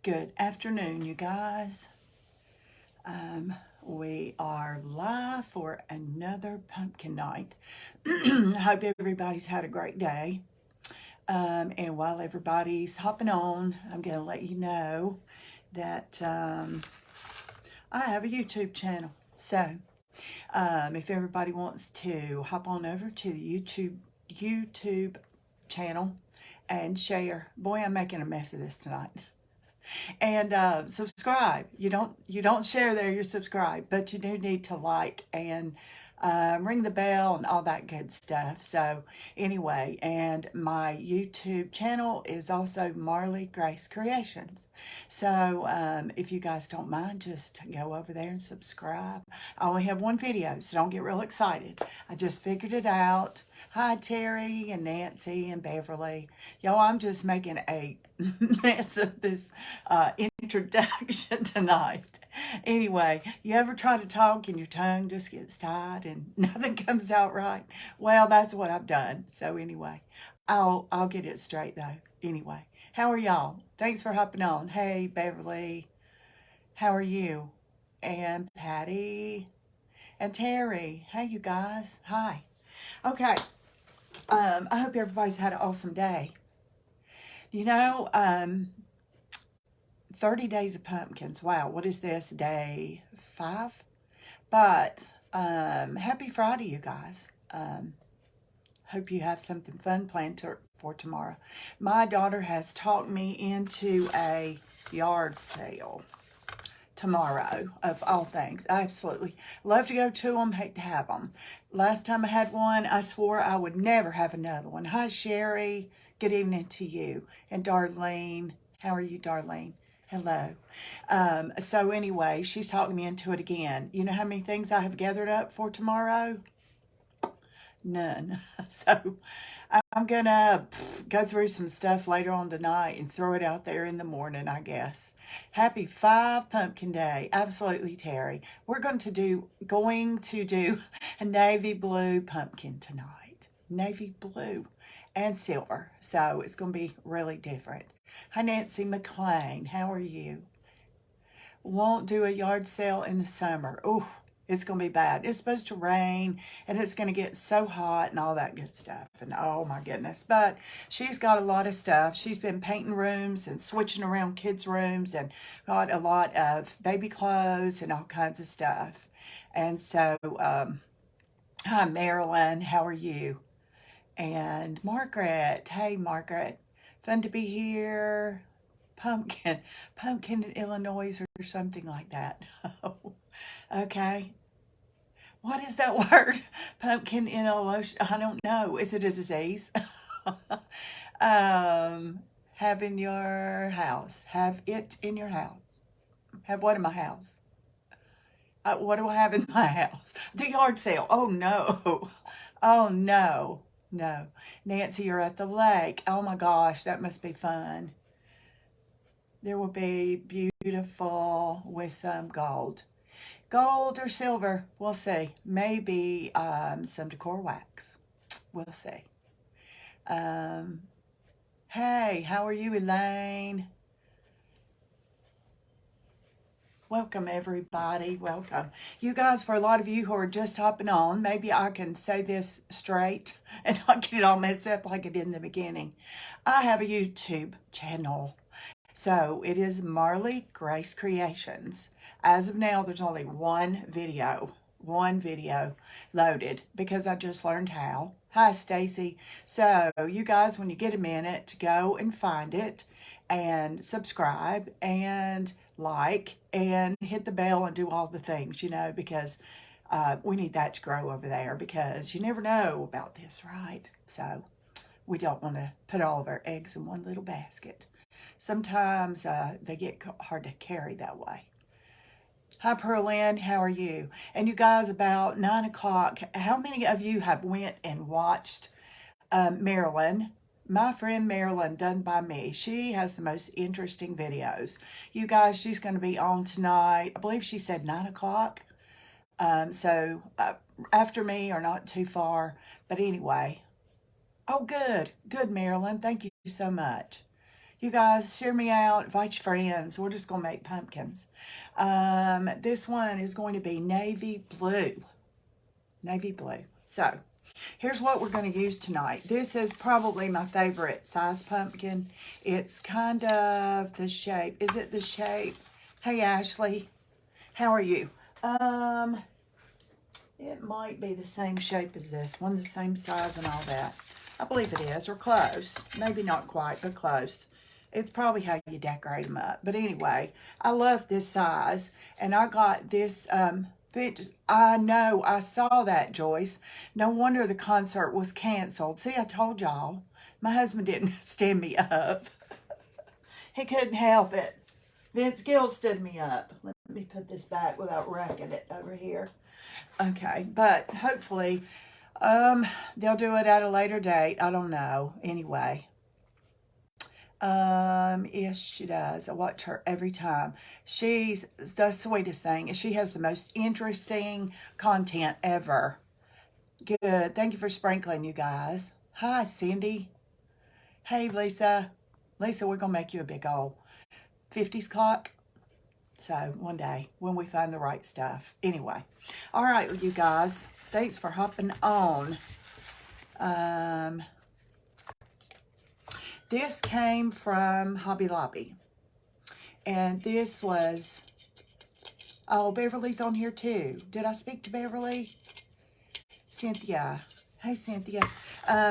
Good afternoon, you guys. We are live for another pumpkin night. I hope everybody's had a great day. And while everybody's hopping on, I'm going to let you know that I have a YouTube channel. So if everybody wants to hop on over to the YouTube channel and share. Boy, I'm making a mess of this tonight. And subscribe. You don't share there, you subscribe, but you do need to like and ring the bell and all that good stuff. So anyway, and my YouTube channel is also Marley Grace Creations. So if you guys don't mind, just go over there and subscribe. I only have one video, so don't get real excited. I just figured it out. Hi, Terry and Nancy and Beverly. Y'all, I'm just making a mess of this introduction tonight. Anyway, you ever try to talk and your tongue just gets tied and nothing comes out right? Well, that's what I've done. So anyway, I'll get it straight though. Anyway, how are y'all? Thanks for hopping on. Hey, Beverly, how are you? And Patty and Terry. Hey, you guys. Hi. Okay. I hope everybody's had an awesome day. You know, 30 days of pumpkins. Wow, what is this? Day 5? But happy Friday, you guys. Hope you have something fun planned for tomorrow. My daughter has talked me into a yard sale tomorrow, of all things. I absolutely love to go to them, hate to have them. Last time I had one, I swore I would never have another one. Hi, Sherry. Good evening to you. And Darlene. How are you, Darlene? Hello. So anyway, she's talking me into it again. You know how many things I have gathered up for tomorrow? None. So I'm gonna go through some stuff later on tonight and throw it out there in the morning, I guess. Happy 5 Pumpkin Day. Absolutely, Terry. We're going to do a navy blue pumpkin tonight. Navy blue and silver. So it's going to be really different. Hi, Nancy McLean. How are you? Won't do a yard sale in the summer. Ooh, it's going to be bad. It's supposed to rain and it's going to get so hot and all that good stuff. And oh my goodness. But she's got a lot of stuff. She's been painting rooms and switching around kids' rooms and got a lot of baby clothes and all kinds of stuff. And so, hi, Marilyn. How are you? And Margaret. Hey, Margaret. Fun to be here. Pumpkin in Illinois or something like that. Okay. What is that word? Pumpkin in Illinois. I don't know. Is it a disease? Have in your house. Have it in your house. Have what in my house? What do I have in my house? The yard sale. Oh no. Oh no. No. Nancy, you're at the lake. Oh my gosh, that must be fun. There will be beautiful with some gold. Gold or silver, we'll see. Maybe some decor wax. We'll see. Um, hey, how are you, Elaine? Welcome, everybody. Welcome. You guys, for a lot of you who are just hopping on, maybe I can say this straight and not get it all messed up like I did in the beginning. I have a YouTube channel. So it is Marley Grace Creations. As of now, there's only one video loaded because I just learned how. Hi, Stacy. So you guys, when you get a minute, go and find it and subscribe and like and hit the bell and do all the things, because we need that to grow over there because you never know about this, right? So we don't want to put all of our eggs in one little basket. Sometimes they get hard to carry that way. Hi, Pearlyn. How are you? And you guys, about 9 o'clock, how many of you have went and watched Marilyn? My friend Marilyn, done by me. She has the most interesting videos. You guys, she's going to be on tonight. I believe she said 9 o'clock. So after me or not too far. But anyway. Oh, good. Good, Marilyn. Thank you so much. You guys, share me out. Invite your friends. We're just going to make pumpkins. This one is going to be navy blue. Navy blue. So, here's what we're going to use tonight. This is probably my favorite size pumpkin. It's kind of the shape. Is it the shape? Hey, Ashley. How are you? It might be the same shape as this one, the same size and all that. I believe it is, or close. Maybe not quite, but close. It's probably how you decorate them up. But anyway, I love this size. And I got this, I know, I saw that, Joyce. No wonder the concert was canceled. See, I told y'all. My husband didn't stand me up. He couldn't help it. Vince Gill stood me up. Let me put this back without wrecking it over here. Okay, but hopefully they'll do it at a later date. I don't know. Anyway. Yes, she does. I watch her every time. She's the sweetest thing. She has the most interesting content ever. Good. Thank you for sprinkling, you guys. Hi, Cindy. Hey, Lisa. Lisa, we're going to make you a big old 50s clock. So one day when we find the right stuff. Anyway. All right, you guys. Thanks for hopping on. This came from Hobby Lobby. And this was, oh, Beverly's on here too. Did I speak to Beverly? Cynthia. Hey, Cynthia.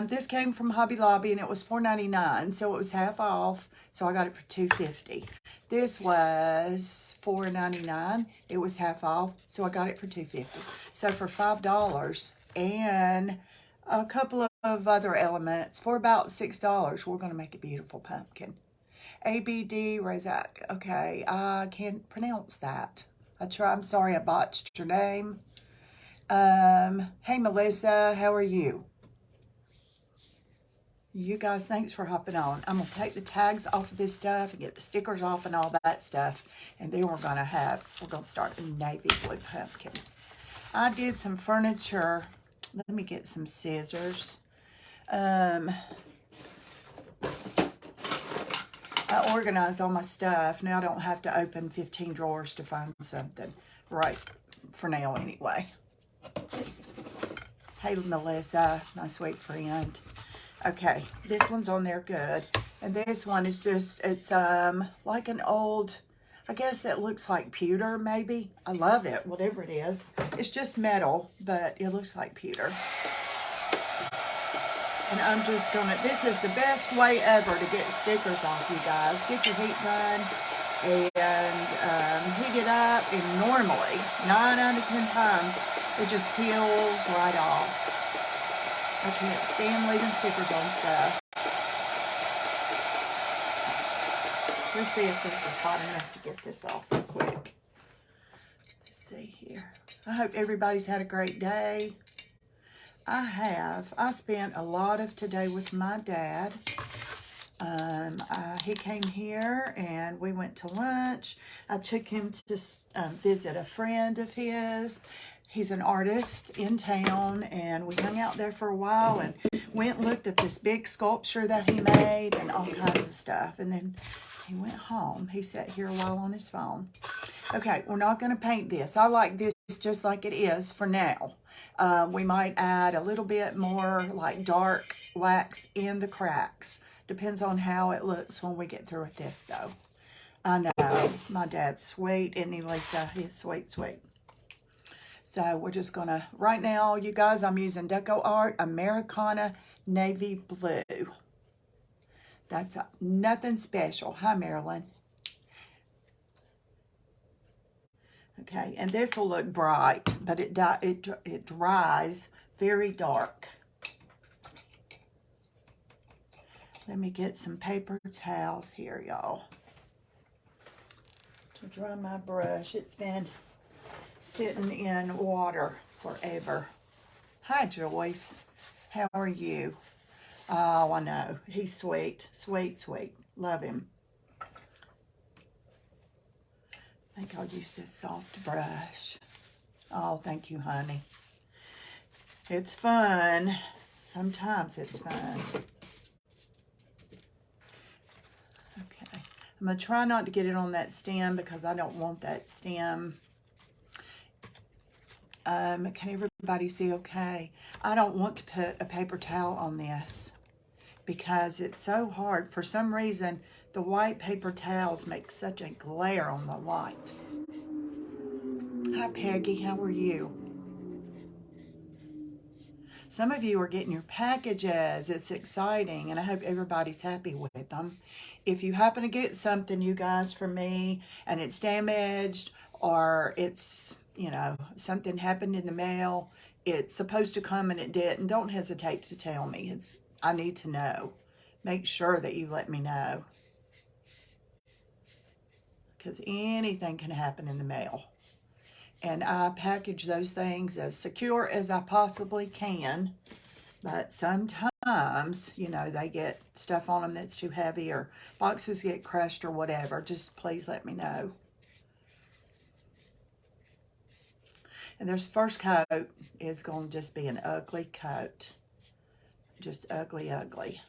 This came from Hobby Lobby and it was $4.99, so it was half off. So I got it for $2.50. This was $4.99. It was half off, so I got it for $2.50. So for $5 and a couple of other elements for about $6, we're going to make a beautiful pumpkin. ABD Razak. Okay, I can't pronounce that. I'm sorry I botched your name. Hey, Melissa, how are you? You guys, thanks for hopping on. I'm going to take the tags off of this stuff and get the stickers off and all that stuff. And then we're going to start a navy blue pumpkin. I did some furniture. Let me get some scissors. I organized all my stuff. Now I don't have to open 15 drawers to find something. Right, for now anyway. Hey, Melissa, my sweet friend. Okay, this one's on there good. And this one is just, it's like an old, I guess it looks like pewter maybe. I love it, whatever it is. It's just metal, but it looks like pewter. And I'm just gonna, this is the best way ever to get stickers off, you guys. Get your heat gun and heat it up, and normally, 9 out of 10 times, it just peels right off. I can't stand leaving stickers on stuff. Let's see if this is hot enough to get this off real quick. Let's see here. I hope everybody's had a great day. I have. I spent a lot of today with my dad. He came here and we went to lunch. I took him to visit a friend of his. He's an artist in town, and we hung out there for a while and went and looked at this big sculpture that he made and all kinds of stuff. And then he went home. He sat here a while on his phone. Okay, we're not going to paint this. I like this just like it is for now. We might add a little bit more like dark wax in the cracks. Depends on how it looks when we get through with this, though. I know. My dad's sweet, isn't he, Lisa? He's sweet, sweet. So we're just going to, right now, you guys, I'm using Decor Americana Navy Blue. That's nothing special. Hi, Marline. Okay, and this will look bright, but it dries very dark. Let me get some paper towels here, y'all, to dry my brush. It's been sitting in water forever. Hi, Joyce. How are you? Oh, I know. He's sweet. Sweet, sweet. Love him. I think I'll use this soft brush. Oh, thank you, honey. It's fun. Sometimes it's fun. I'm going to try not to get it on that stem because I don't want that stem. Can everybody see okay? I don't want to put a paper towel on this because it's so hard. For some reason, the white paper towels make such a glare on the light. Hi, Peggy. How are you? Some of you are getting your packages. It's exciting, and I hope everybody's happy with them. If you happen to get something, you guys, from me, and it's damaged, or it's, you know, something happened in the mail, it's supposed to come and it didn't, don't hesitate to tell me. I need to know. Make sure that you let me know, because anything can happen in the mail. And I package those things as secure as I possibly can. But sometimes, you know, they get stuff on them that's too heavy, or boxes get crushed or whatever. Just please let me know. And this first coat is going to just be an ugly coat. Just ugly, ugly.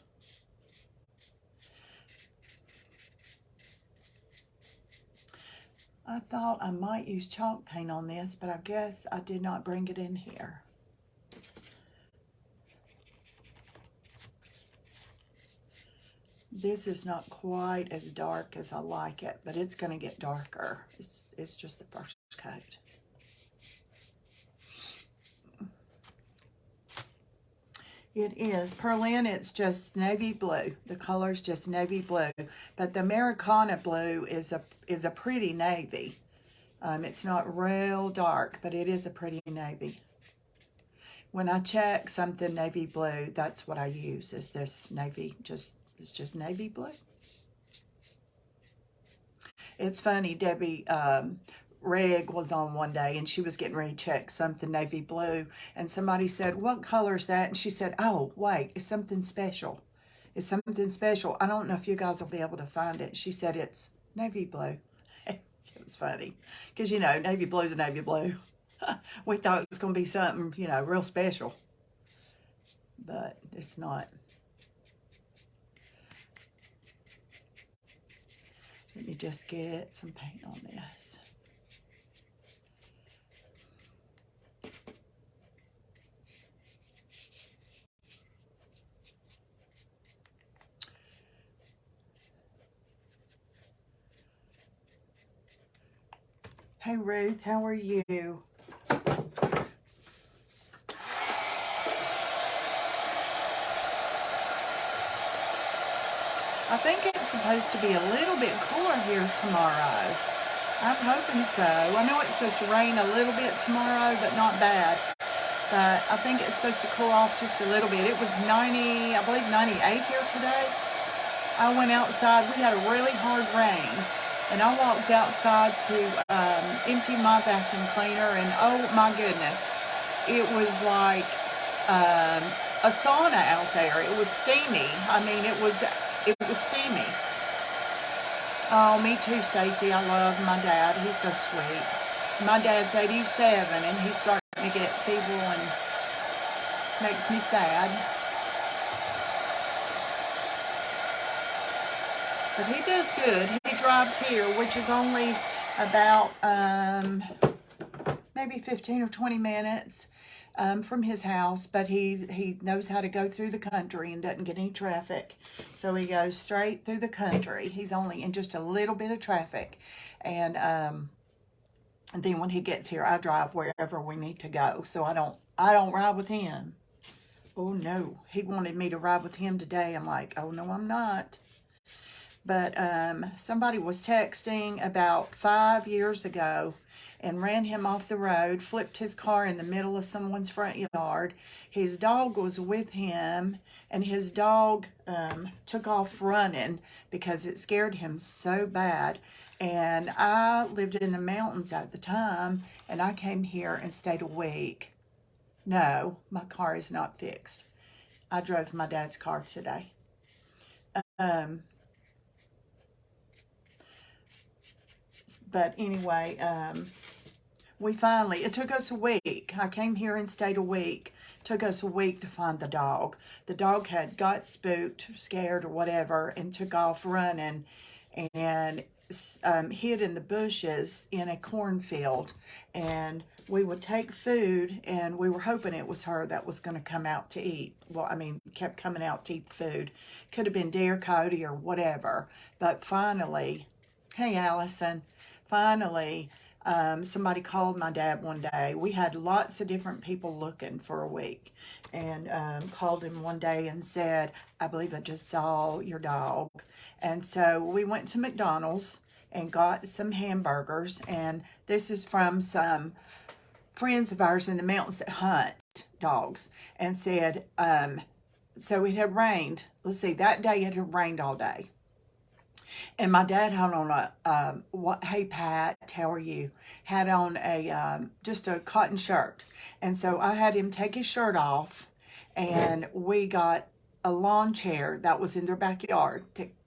I thought I might use chalk paint on this, but I guess I did not bring it in here. This is not quite as dark as I like it, but it's going to get darker. It's just the first coat. It is. Perlin, it's just navy blue. The color's just navy blue. But the Americana blue is a pretty navy. It's not real dark, but it is a pretty navy. When I check something navy blue, that's what I use, is this navy. It's just navy blue. It's funny, Debbie Reg was on one day, and she was getting ready to check something navy blue, and somebody said, "What color is that?" And she said, "Oh, wait, it's something special. It's something special. I don't know if you guys will be able to find it." She said, "It's navy blue." It was funny, because, you know, navy blue is navy blue. We thought it was going to be something, you know, real special, but it's not. Let me just get some paint on this. Hey Ruth, how are you? I think it's supposed to be a little bit cooler here tomorrow. I'm hoping so. I know it's supposed to rain a little bit tomorrow, but not bad. But I think it's supposed to cool off just a little bit. It was 90, I believe 98 here today. I went outside. We had a really hard rain. And I walked outside to empty my vacuum cleaner, and oh my goodness, it was like a sauna out there. It was steamy. I mean, it was steamy. Oh, me too, Stacy. I love my dad. He's so sweet. My dad's 87, and he's starting to get feeble, and makes me sad. But he does good. He drives here, which is only about maybe 15 or 20 minutes from his house. But he knows how to go through the country and doesn't get any traffic. So he goes straight through the country. He's only in just a little bit of traffic. And then when he gets here, I drive wherever we need to go. So I don't ride with him. Oh, no. He wanted me to ride with him today. I'm like, oh, no, I'm not. But somebody was texting about 5 years ago and ran him off the road, flipped his car in the middle of someone's front yard. His dog was with him, and his dog took off running because it scared him so bad. And I lived in the mountains at the time, and I came here and stayed a week. No, my car is not fixed. I drove my dad's car today. But anyway, it took us a week. I came here and stayed a week. Took us a week to find the dog. The dog got spooked, scared or whatever, and took off running. and hid in the bushes in a cornfield. And we would take food, and we were hoping it was her that was going to come out to eat. Well, I mean, kept coming out to eat the food. Could have been Dear Cody or whatever. But finally, hey, Allison, finally, somebody called my dad one day. We had lots of different people looking for a week, and called him one day and said, I believe I just saw your dog. And so we went to McDonald's and got some hamburgers. And this is from some friends of ours in the mountains that hunt dogs. And said, so it had rained. Let's see, that day it had rained all day. And my dad had on hey Pat, how are you? Had on just a cotton shirt. And so I had him take his shirt off, and we got a lawn chair that was in their backyard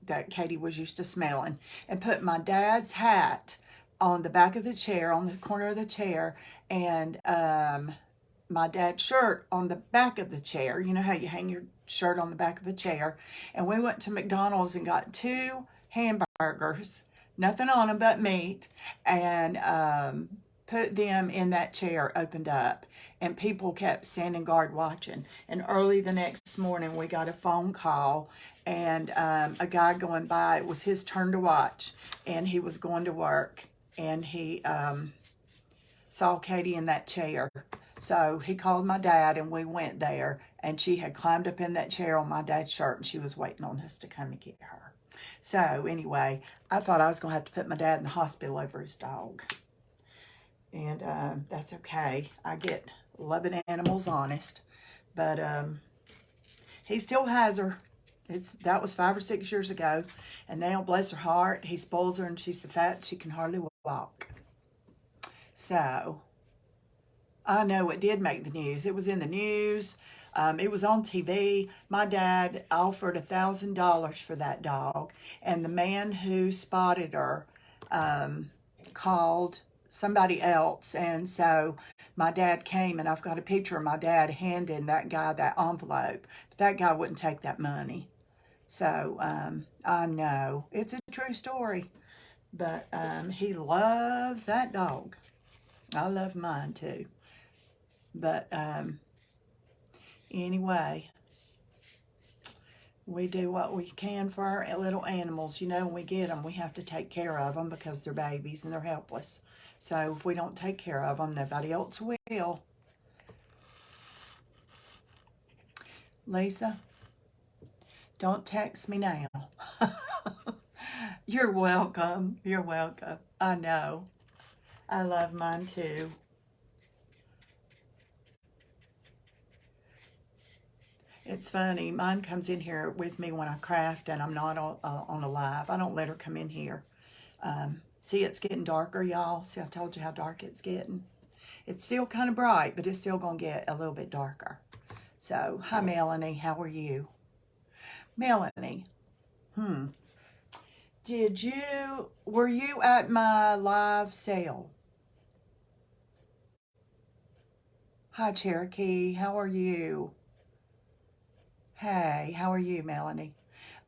that Katie was used to smelling, and put my dad's hat on the back of the chair, on the corner of the chair, and my dad's shirt on the back of the chair. You know how you hang your shirt on the back of a chair. And we went to McDonald's and got 2 hamburgers, nothing on them but meat, and put them in that chair, opened up, and people kept standing guard watching. And early the next morning, we got a phone call, and a guy going by, it was his turn to watch, and he was going to work, and he saw Katie in that chair. So he called my dad, and we went there, and she had climbed up in that chair on my dad's shirt, and she was waiting on us to come and get her. So anyway, I thought I was going to have to put my dad in the hospital over his dog. And that's okay. I get loving animals honest. But he still has her. That was 5 or 6 years ago. And now, bless her heart, he spoils her, and she's so fat she can hardly walk. So I know it did make the news. It was in the news. It was on TV. My dad offered $1,000 for that dog, and the man who spotted her called somebody else, and so my dad came, and I've got a picture of my dad handing that guy that envelope, but that guy wouldn't take that money. So I know it's a true story, but he loves that dog. I love mine too. But anyway, we do what we can for our little animals. You know, when we get them, we have to take care of them because they're babies and they're helpless. So if we don't take care of them, nobody else will. Lisa, don't text me now. You're welcome. You're welcome. I know. I love mine too. It's funny. Mine comes in here with me when I craft, and I'm not on a live. I don't let her come in here. See, it's getting darker, y'all. See, I told you how dark it's getting. It's still kind of bright, but it's still going to get a little bit darker. So, hi, Melanie. How are you? Melanie, were you at my live sale? Hi, Cherokee. How are you? Hey, how are you, Melanie?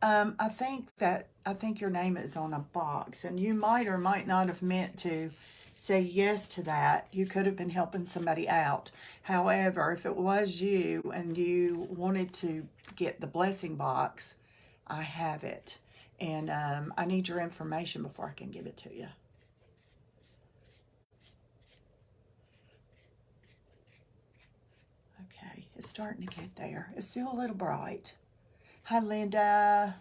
I think your name is on a box, and you might or might not have meant to say yes to that. You could have been helping somebody out. However, if it was you and you wanted to get the blessing box, I have it. And I need your information before I can give it to you. Okay, it's starting to get there. It's still a little bright. Hi, Linda.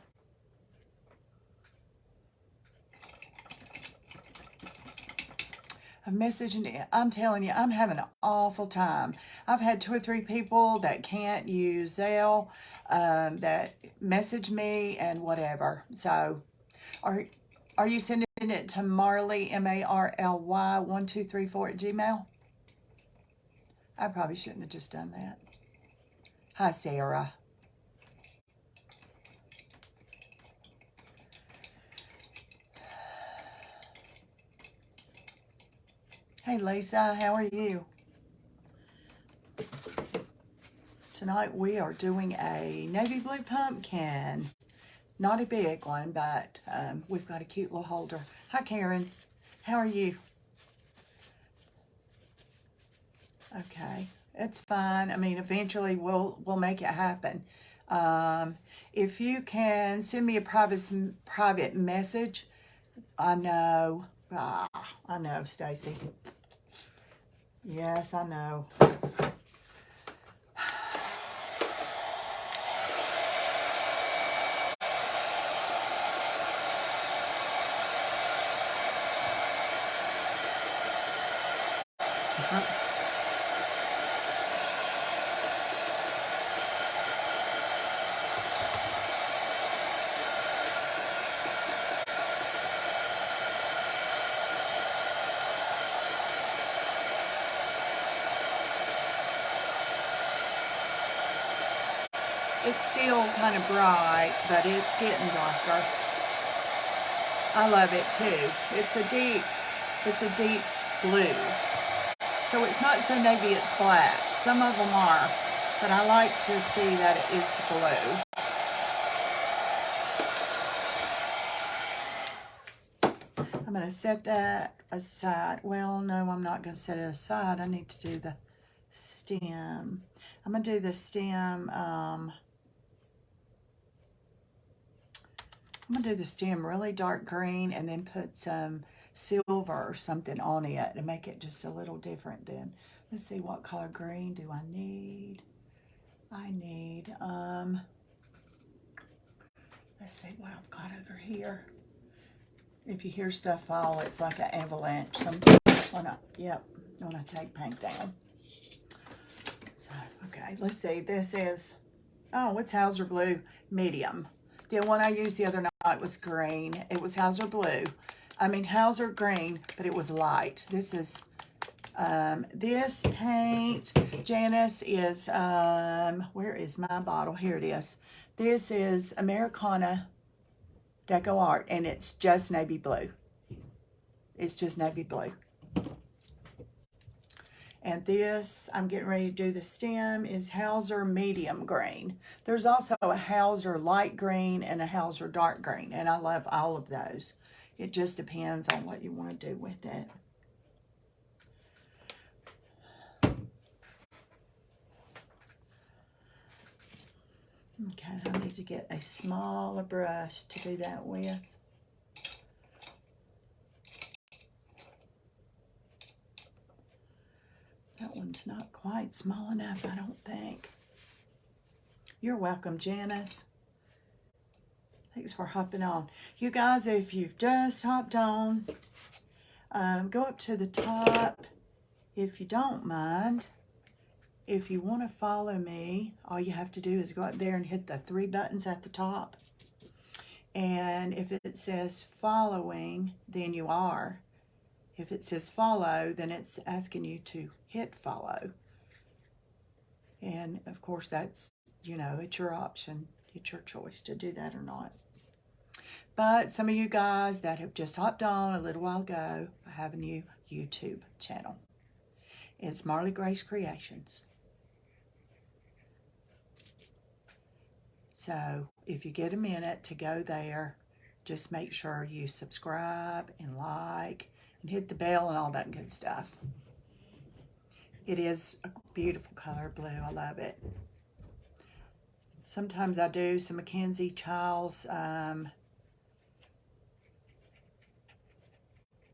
I'm messaging. I'm telling you, I'm having an awful time. I've had 2 or 3 people that can't use Zelle, that message me and whatever. So, are you sending it to Marley, Marly 1234 at Gmail? I probably shouldn't have just done that. Hi, Sarah. Hey, Lisa, how are you? Tonight we are doing a navy blue pumpkin Not a big one, but we've got a cute little holder. Hi, Karen. How are you? Okay, it's fine. I mean, eventually we'll make it happen. If you can send me a private message, I know. I know, Stacy. Yes, I know. It's still kind of bright, but it's getting darker. I love it too. It's a deep blue. So it's not so navy, it's black. Some of them are, but I like to see that it is blue. I'm going to set that aside. Well, no, I'm not going to set it aside. I need to do the stem. I'm going to do the stem. I'm going to do the stem really dark green and then put some silver or something on it to make it just a little different then. Let's see, what color green do I need? I need, let's see what I've got over here. If you hear stuff fall, it's like an avalanche sometimes when I take paint down. So, okay, let's see. This is, oh, it's Hauser Blue Medium. The one I used the other night was green. It was Hauser Blue. I mean, Hauser green, but it was light. This is, this paint, Janice, is, where is my bottle? Here it is. This is Americana Deco Art, and it's just navy blue. It's just navy blue. And this, I'm getting ready to do the stem, is Hauser Medium Green. There's also a Hauser Light Green and a Hauser Dark Green, and I love all of those. It just depends on what you want to do with it. Okay, I need to get a smaller brush to do that with. That one's not quite small enough, I don't think. You're welcome, Janice. Thanks for hopping on. You guys, if you've just hopped on, go up to the top if you don't mind. If you want to follow me, all you have to do is go up there and hit the 3 buttons at the top. And if it says following, then you are. If it says follow, then it's asking you to hit follow. And of course, that's, you know, it's your option. It's your choice to do that or not. But some of you guys that have just hopped on a little while ago, I have a new YouTube channel. It's Marley Grace Creations. So if you get a minute to go there, just make sure you subscribe and like and hit the bell and all that good stuff. It is a beautiful color blue. I love it. Sometimes I do some Mackenzie Childs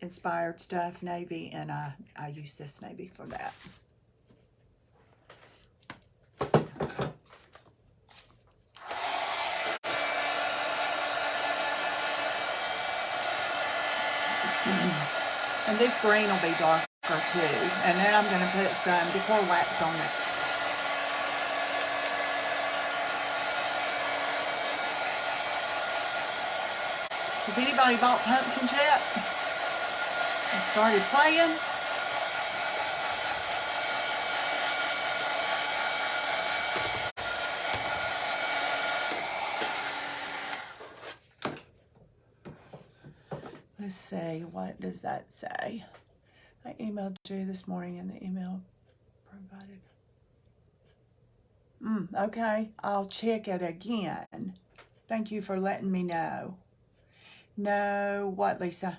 inspired stuff, navy, and I use this navy for that. And this green will be darker too. And then I'm going to put some Decor wax on it. Has anybody bought pumpkins yet? And started playing? Let's see, what does that say? I emailed you this morning and the email provided. Okay, I'll check it again. Thank you for letting me know. No, what, Lisa?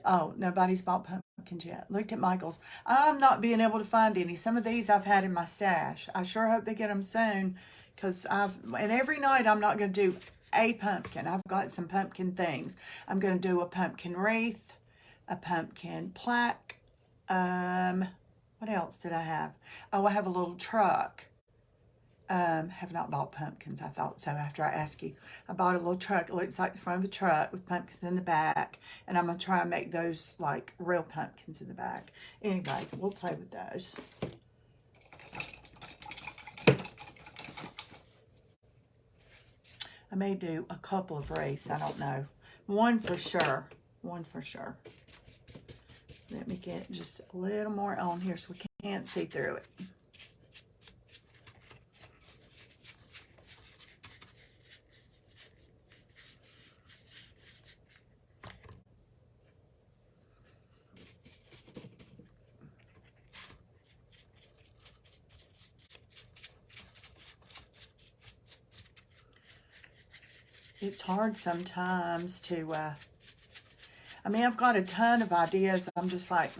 Oh, nobody's bought pumpkins yet. Looked at Michael's. I'm not being able to find any. Some of these I've had in my stash. I sure hope they get them soon, because and every night I'm not going to do a pumpkin. I've got some pumpkin things. I'm going to do a pumpkin wreath, a pumpkin plaque. What else did I have? Oh, I have a little truck. Have not bought pumpkins. I thought so after I asked you. I bought a little truck. It looks like the front of a truck with pumpkins in the back. And I'm going to try and make those like real pumpkins in the back. Anyway, we'll play with those. I may do a couple of wreaths. I don't know. One for sure. One for sure. Let me get just a little more on here so we can't see through it. It's hard sometimes to, I mean, I've got a ton of ideas. I'm just like,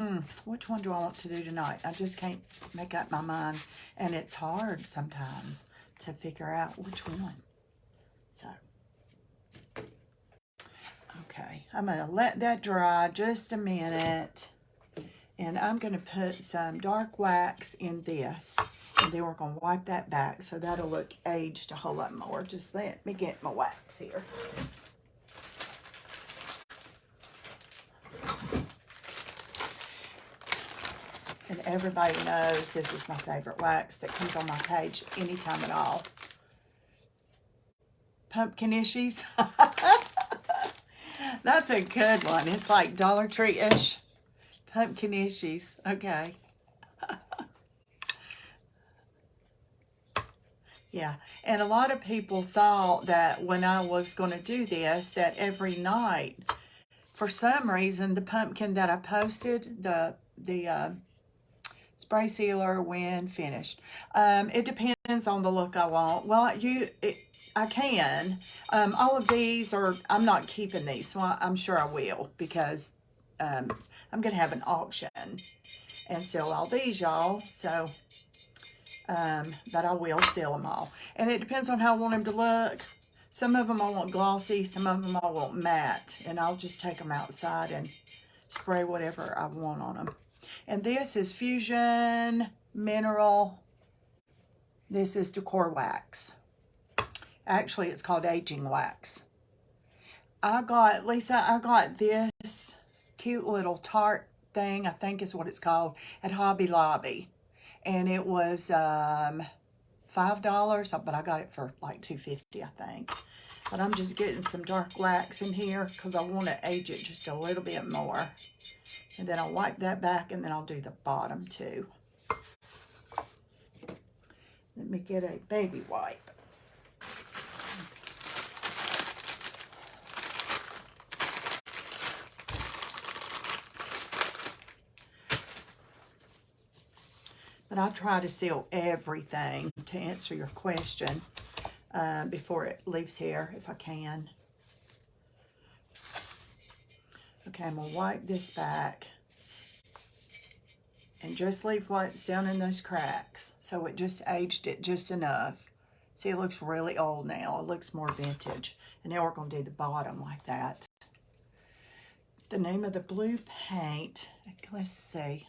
which one do I want to do tonight? I just can't make up my mind. And it's hard sometimes to figure out which one. So, okay. I'm going to let that dry just a minute. And I'm going to put some dark wax in this. And then we're going to wipe that back so that'll look aged a whole lot more. Just let me get my wax here. And everybody knows this is my favorite wax that comes on my page anytime at all. Pumpkin issues. That's a good one. It's like Dollar Tree-ish. Pumpkin issues. Okay. Yeah, and a lot of people thought that when I was going to do this, that every night, for some reason, the pumpkin that I posted, the spray sealer when finished. It depends on the look I want. Well, I can. All of these I'm not keeping these, so I'm sure I will, because I'm going to have an auction and sell all these, y'all. So, but I will sell them all. And it depends on how I want them to look. Some of them I want glossy, some of them I want matte. And I'll just take them outside and spray whatever I want on them. And this is Fusion Mineral. This is Decor Wax. Actually, it's called Aging Wax. Lisa, I got this cute little tart thing, I think is what it's called, at Hobby Lobby. And it was $5, but I got it for like $2.50, I think. But I'm just getting some dark wax in here because I want to age it just a little bit more. And then I'll wipe that back, and then I'll do the bottom too. Let me get a baby wipe. But I try to seal everything to answer your question before it leaves here, if I can. Okay, I'm going to wipe this back and just leave what's down in those cracks. So it just aged it just enough. See, it looks really old now. It looks more vintage. And now we're going to do the bottom like that. The name of the blue paint, let's see.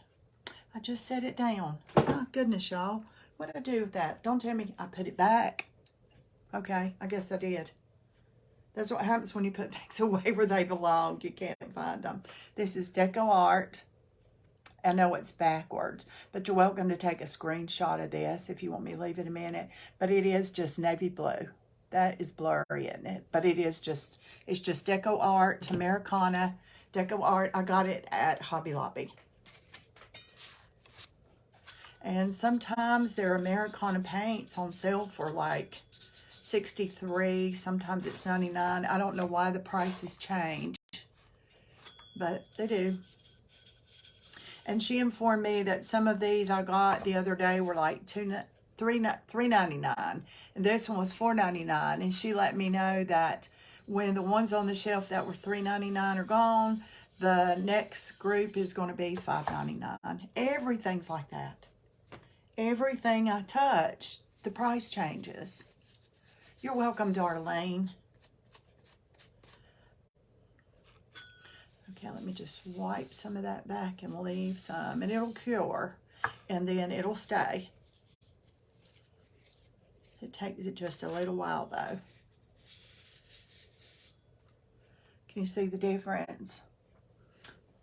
I just set it down. Oh, goodness, y'all. What did I do with that? Don't tell me I put it back. Okay, I guess I did. That's what happens when you put things away where they belong. You can't find them. This is Decor. I know it's backwards, but you're welcome to take a screenshot of this if you want me to leave it a minute. But it is just navy blue. That is blurry, isn't it? But it's just Decor Americana. Decor, I got it at Hobby Lobby. And sometimes there are Americana paints on sale for like $63. Sometimes it's $99. I don't know why the prices change, but they do. And she informed me that some of these I got the other day were like $3.99, and this one was $4.99. And she let me know that when the ones on the shelf that were $3.99 are gone, the next group is going to be $5.99. Everything's like that. Everything I touch, the price changes. You're welcome, Darlene. Okay, let me just wipe some of that back and leave some, and it'll cure, and then it'll stay. It takes it just a little while, though. Can you see the difference?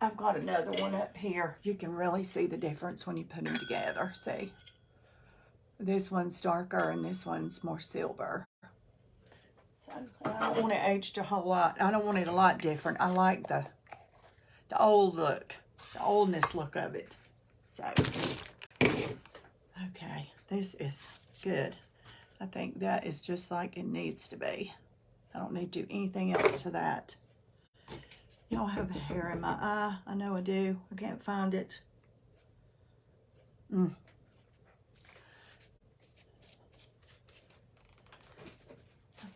I've got another one up here. You can really see the difference when you put them together. See? This one's darker, and this one's more silver. So, I don't want it aged a whole lot. I don't want it a lot different. I like the old look, the oldness look of it. So, okay, this is good. I think that is just like it needs to be. I don't need to do anything else to that. Y'all have hair in my eye. I know I do. I can't find it. I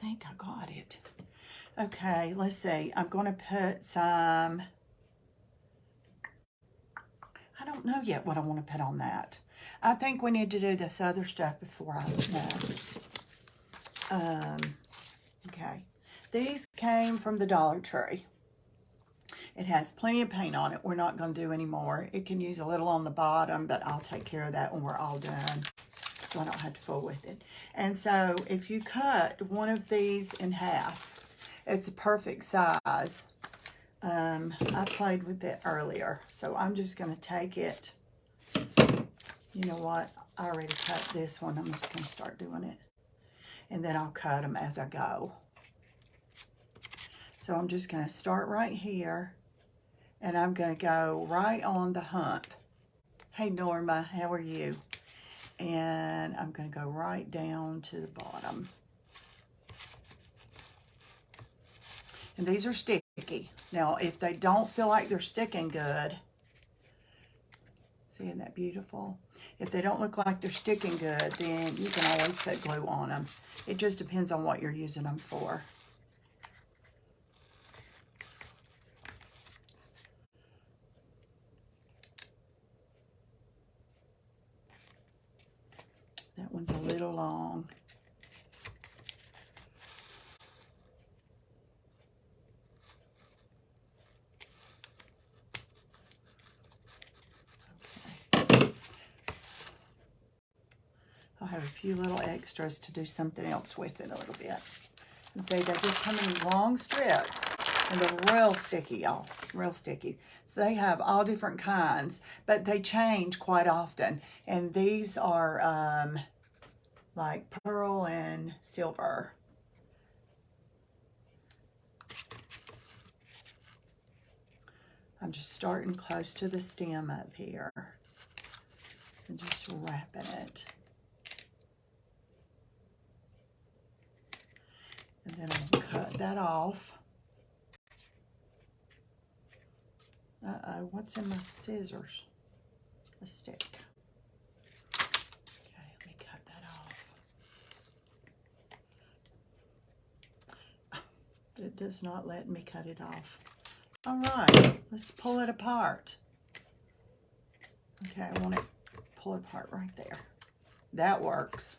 think I got it. Okay, let's see. I'm going to put some... I don't know yet what I want to put on that. I think we need to do this other stuff before I know. Okay. These came from the Dollar Tree. It has plenty of paint on it. We're not going to do any more. It can use a little on the bottom, but I'll take care of that when we're all done, so I don't have to fool with it. And so if you cut one of these in half, it's a perfect size. I played with it earlier, so I'm just going to take it. You know what? I already cut this one. I'm just going to start doing it, and then I'll cut them as I go. So I'm just going to start right here, and I'm going to go right on the hump. Hey, Norma, how are you? And I'm going to go right down to the bottom. And these are sticky. Now, if they don't feel like they're sticking good, see, isn't that beautiful? If they don't look like they're sticking good, then you can always put glue on them. It just depends on what you're using them for. That one's a little long. I'll have a few little extras to do something else with it a little bit. And see, they just come in long strips, and they're real sticky, y'all, real sticky. So they have all different kinds, but they change quite often. And these are like pearl and silver. I'm just starting close to the stem up here and just wrapping it. And then I'm going to cut that off. Uh-oh, what's in my scissors? A stick. Okay, let me cut that off. It does not let me cut it off. All right, let's pull it apart. Okay, I want to pull it apart right there. That works.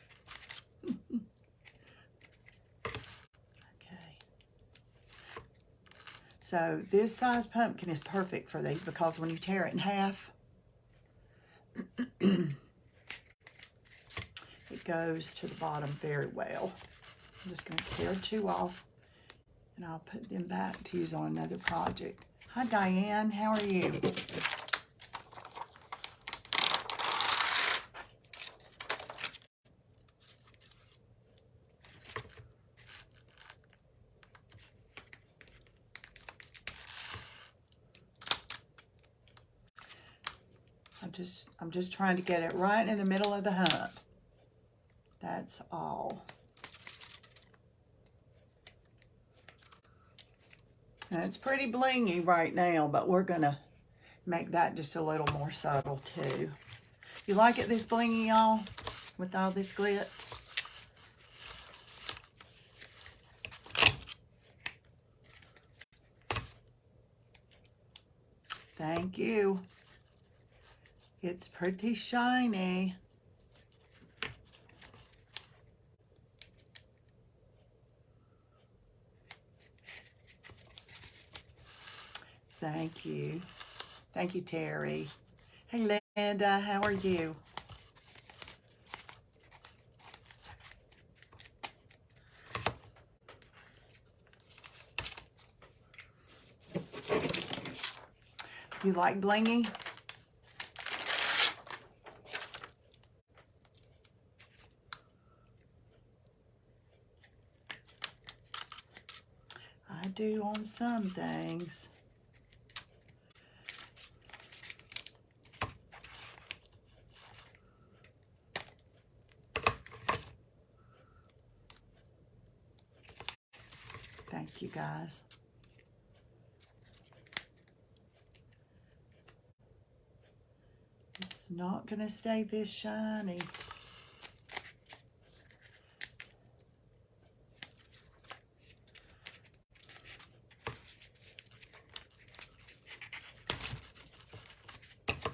So this size pumpkin is perfect for these because when you tear it in half, it goes to the bottom very well. I'm just going to tear two off, and I'll put them back to use on another project. Hi, Diane. How are you? I'm just trying to get it right in the middle of the hump. That's all. And it's pretty blingy right now, but we're gonna make that just a little more subtle too. You like it this blingy, y'all? with all this glitz. Thank you. It's pretty shiny. Thank you. Thank you, Terry. Hey, Linda, how are you? You like blingy? I do on some things. Thank you, guys. It's not gonna stay this shiny.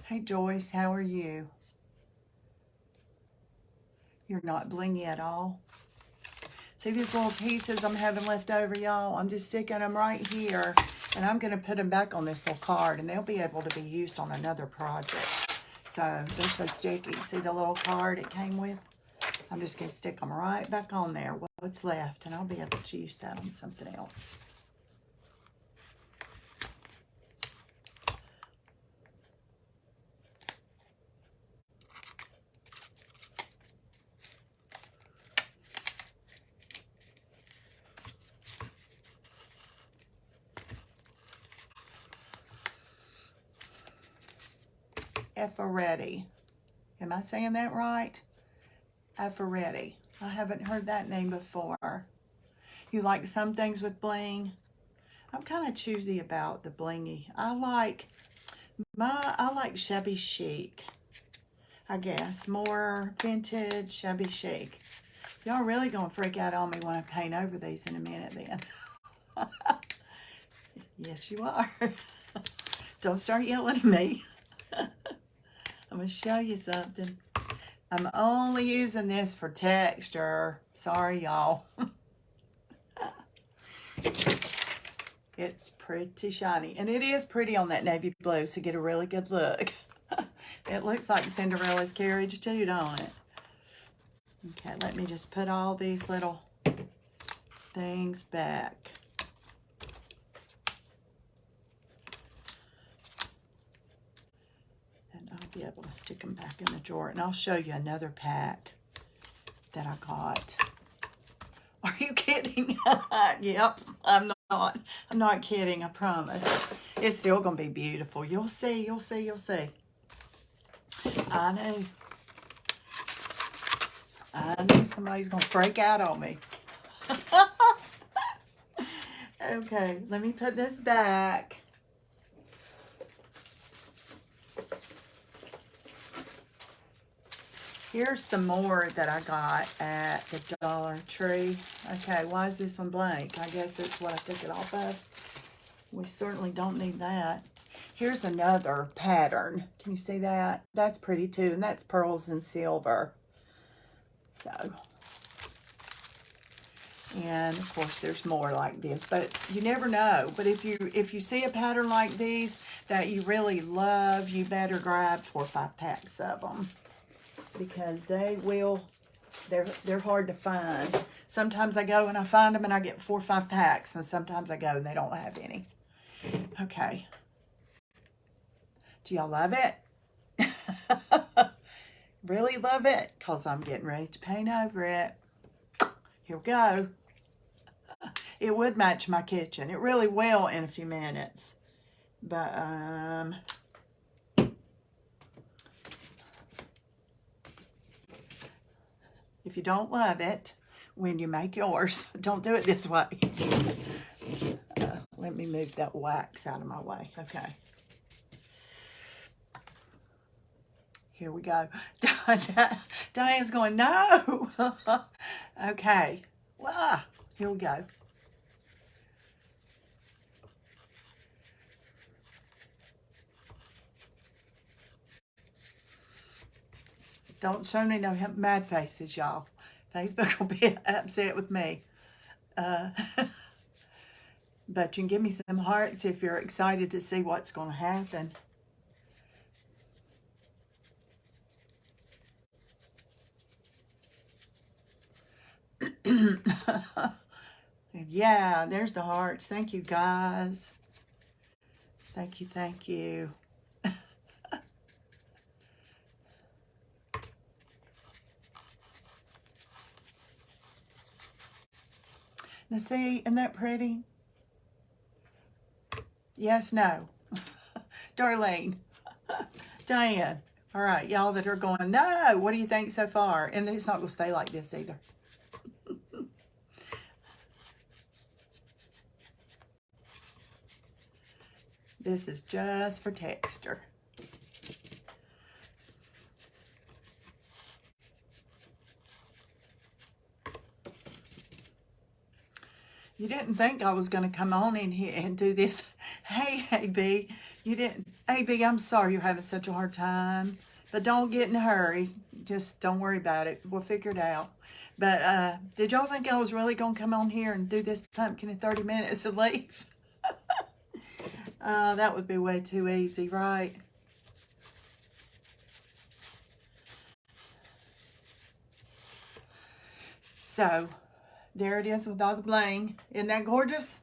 Hey, Joyce, how are you? You're not blingy at all? See these little pieces I'm having left over, y'all? I'm just sticking them right here, and I'm going to put them back on this little card, and they'll be able to be used on another project. So they're so sticky. See the little card it came with? I'm just going to stick them right back on there, what's left, and I'll be able to use that on something else. Efferetti. Am I saying that right? Efferetti. I haven't heard that name before. You like some things with bling? I'm kind of choosy about the blingy. I like shabby chic, I guess. More vintage, shabby chic. Y'all really gonna freak out on me when I paint over these in a minute then. Yes, you are. Don't start yelling at me. I'm going to show you something. I'm only using this for texture. Sorry, y'all. It's pretty shiny. And it is pretty on that navy blue, so get a really good look. It looks like Cinderella's carriage too, don't it? Okay, let me just put all these little things back. Be able to stick them back in the drawer, and I'll show you another pack that I got. Are you kidding? Yep, I'm not kidding, I promise. It's still gonna be beautiful. You'll see, you'll see, you'll see. I knew somebody's gonna freak out on me. Okay, let me put this back. Here's some more that I got at the Dollar Tree. Okay, why is this one blank? I guess it's what I took it off of. We certainly don't need that. Here's another pattern. Can you see that? That's pretty too, and that's pearls and silver. So, and of course there's more like this, but you never know. But if you see a pattern like these that you really love, you better grab 4 or 5 packs of them, because they're hard to find. Sometimes I go and I find them and I get 4 or 5 packs, and sometimes I go and they don't have any. Okay. Do y'all love it? Really love it? Because I'm getting ready to paint over it. Here we go. It would match my kitchen. It really will in a few minutes. But, if you don't love it when you make yours, don't do it this way. Let me move that wax out of my way. Okay. Here we go. Diane's going, no. Okay. Wow. Here we go. Don't show me no mad faces, y'all. Facebook will be upset with me. But you can give me some hearts if you're excited to see what's going to happen. Yeah, there's the hearts. Thank you, guys. Thank you, thank you. Now see, isn't that pretty? Yes, no. Darlene. Diane. All right, y'all that are going, no, what do you think so far? And it's not going to stay like this either. This is just for texture. You didn't think I was going to come on in here and do this. Hey, AB, you didn't. AB, I'm sorry you're having such a hard time, but don't get in a hurry. Just don't worry about it. We'll figure it out. But did y'all think I was really going to come on here and do this pumpkin in 30 minutes and leave? That would be way too easy, right? So, there it is with all the bling. Isn't that gorgeous?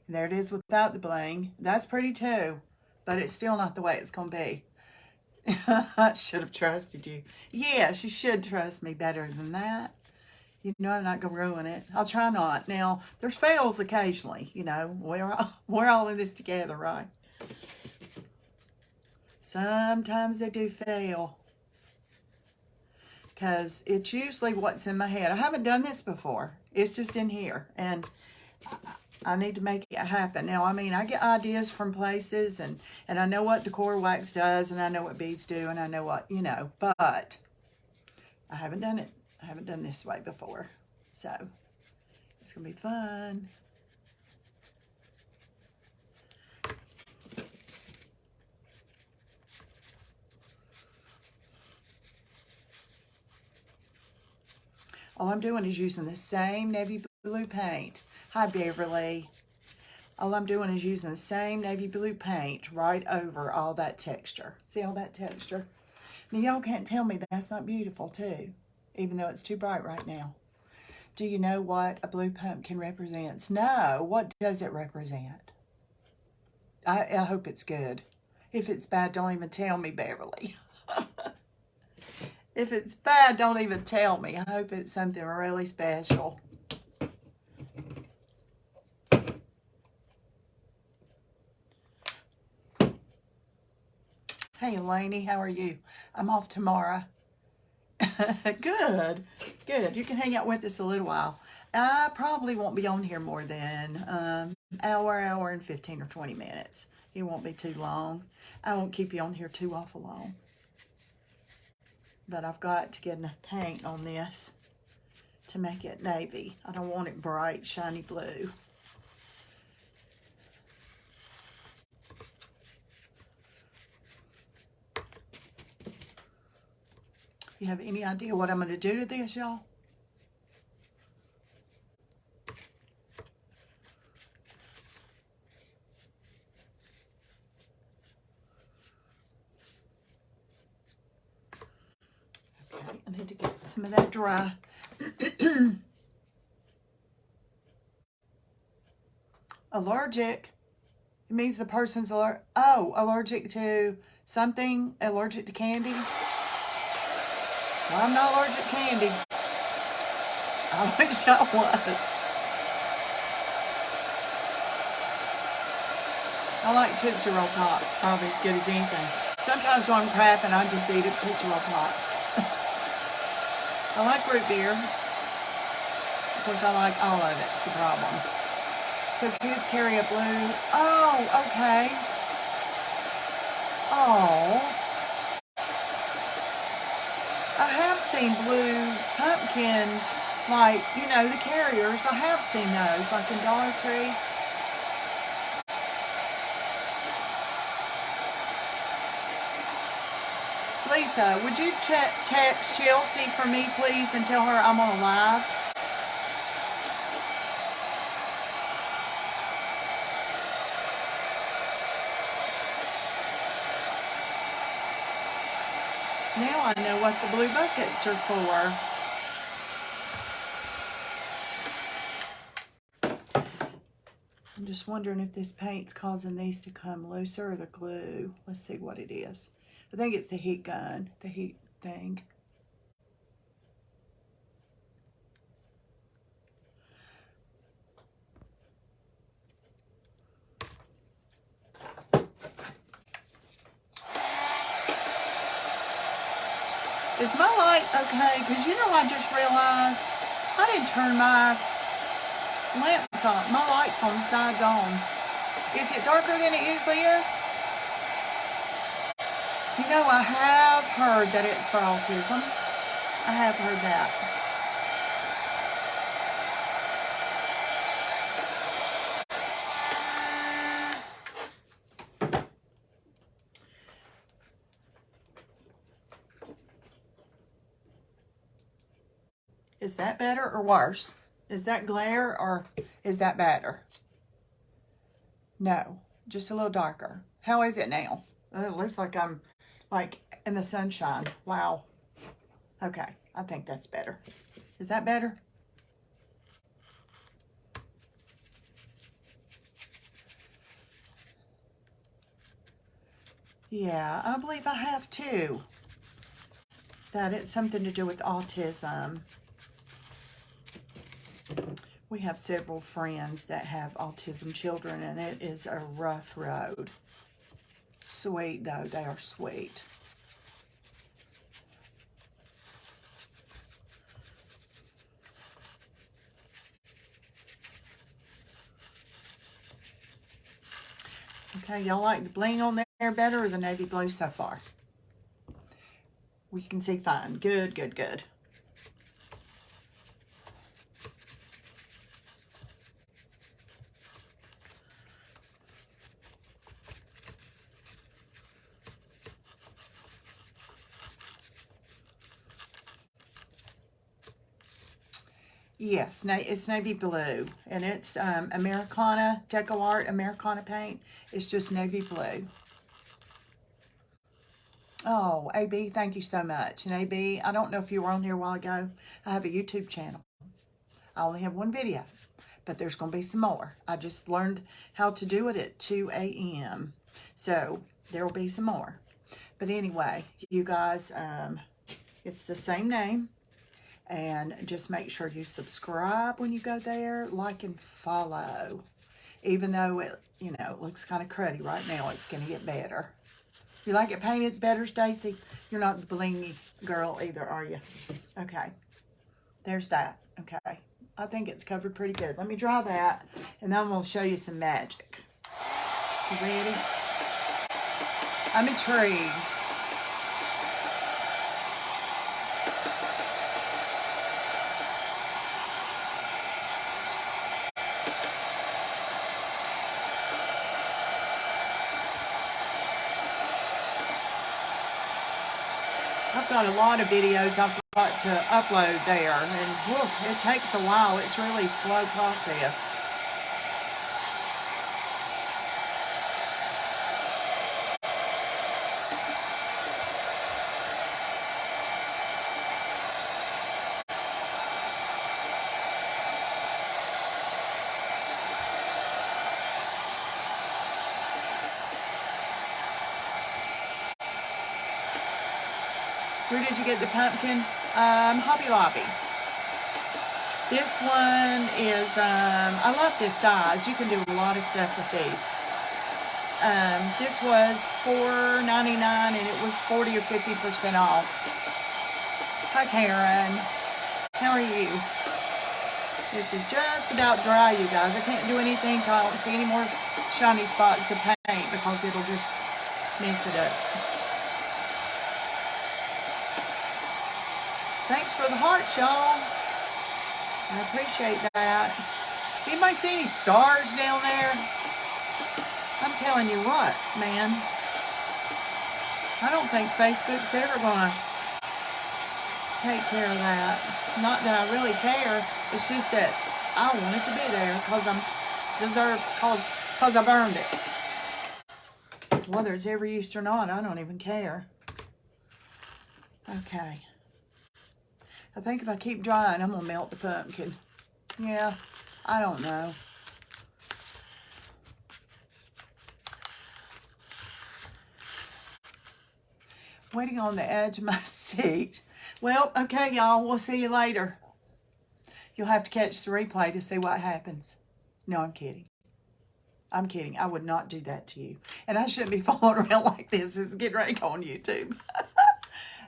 And there it is without the bling. That's pretty too, but it's still not the way it's going to be. I should have trusted you. Yes, you should trust me better than that. You know I'm not going to ruin it. I'll try not. Now, there's fails occasionally, you know. We're all in this together, right? Sometimes they do fail. Because it's usually what's in my head. I haven't done this before. It's just in here. And I need to make it happen. Now, I mean, I get ideas from places. And I know what Decor Wax does. And I know what beads do. And I know what, you know. But I haven't done it. I haven't done this way before. So, it's going to be fun. All I'm doing is using the same navy blue paint. Hi, Beverly. All I'm doing is using the same navy blue paint right over all that texture. See all that texture? Now, y'all can't tell me that's not beautiful, too, even though it's too bright right now. Do you know what a blue pumpkin represents? No. What does it represent? I hope it's good. If it's bad, don't even tell me, Beverly. If it's bad, don't even tell me. I hope it's something really special. Hey, Elaney, how are you? I'm off tomorrow. Good, good. You can hang out with us a little while. I probably won't be on here more than hour and 15 or 20 minutes. It won't be too long. I won't keep you on here too awful long. But I've got to get enough paint on this to make it navy. I don't want it bright, shiny blue. You have any idea what I'm going to do to this, y'all? Okay, I need to get some of that dry. Allergic. It means the person's allergic to something, allergic to candy. Well, I'm not allergic to candy. I wish I was. I like Tootsie Roll Pops, probably as good as anything. Sometimes when I'm crapping, I just eat a Tootsie Roll Pops. I like root beer. Of course, I like all of it. It's the problem. So kids carry a blue. Oh, okay. Oh. seen blue pumpkin, like, you know, the carriers. I have seen those, like in Dollar Tree. Lisa, would you text Chelsea for me, please, and tell her I'm on a live? Now I know what the blue buckets are for. I'm just wondering if this paint's causing these to come looser or the glue. Let's see what it is. I think it's the heat gun, the heat thing. Is my light okay? Because you know, I just realized I didn't turn my lamps on. My light's on the side on. Is it darker than it usually is? You know, I have heard that it's for autism. I have heard that. Is that better or worse? Is that glare or is that better? No, just a little darker. How is it now? It looks like I'm like in the sunshine. Wow. Okay, I think that's better. Is that better? Yeah, I believe I have too. That it's something to do with autism. We have several friends that have autism children, and it is a rough road. Sweet, though. They are sweet. Okay, y'all like the bling on there better or the navy blue so far? We can see fine. Good, good, good. Yes, it's navy blue, and it's Americana, Decor Americana paint. It's just navy blue. Oh, AB, thank you so much. And AB, I don't know if you were on here a while ago. I have a YouTube channel. I only have one video, but there's going to be some more. I just learned how to do it at 2 a.m. So there will be some more. But anyway, you guys, it's the same name. And just make sure you subscribe when you go there, like and follow. Even though it, you know, it looks kind of cruddy right now, it's going to get better. You like it painted better, Stacy? You're not the blingy girl either, are you? Okay. There's that. Okay. I think it's covered pretty good. Let me dry that, and then I'm going to show you some magic. You ready? I'm intrigued. I've got a lot of videos I've got to upload there, and whew, it takes a while. It's really a slow process. Where did you get the pumpkin? Hobby Lobby. This one is, I love this size. You can do a lot of stuff with these. This was $4.99 and it was 40 or 50% off. Hi Karen. How are you? This is just about dry, you guys. I can't do anything till I don't see any more shiny spots of paint because it'll just mess it up. Thanks for the hearts, y'all. I appreciate that. Anybody see any stars down there? I'm telling you what, man. I don't think Facebook's ever going to take care of that. Not that I really care. It's just that I want it to be there because because I've earned it. Whether it's ever used or not, I don't even care. Okay. I think if I keep drying, I'm going to melt the pumpkin. Yeah, I don't know. Waiting on the edge of my seat. Well, okay, y'all. We'll see you later. You'll have to catch the replay to see what happens. No, I'm kidding. I'm kidding. I would not do that to you. And I shouldn't be falling around like this. It's getting ready to go on YouTube.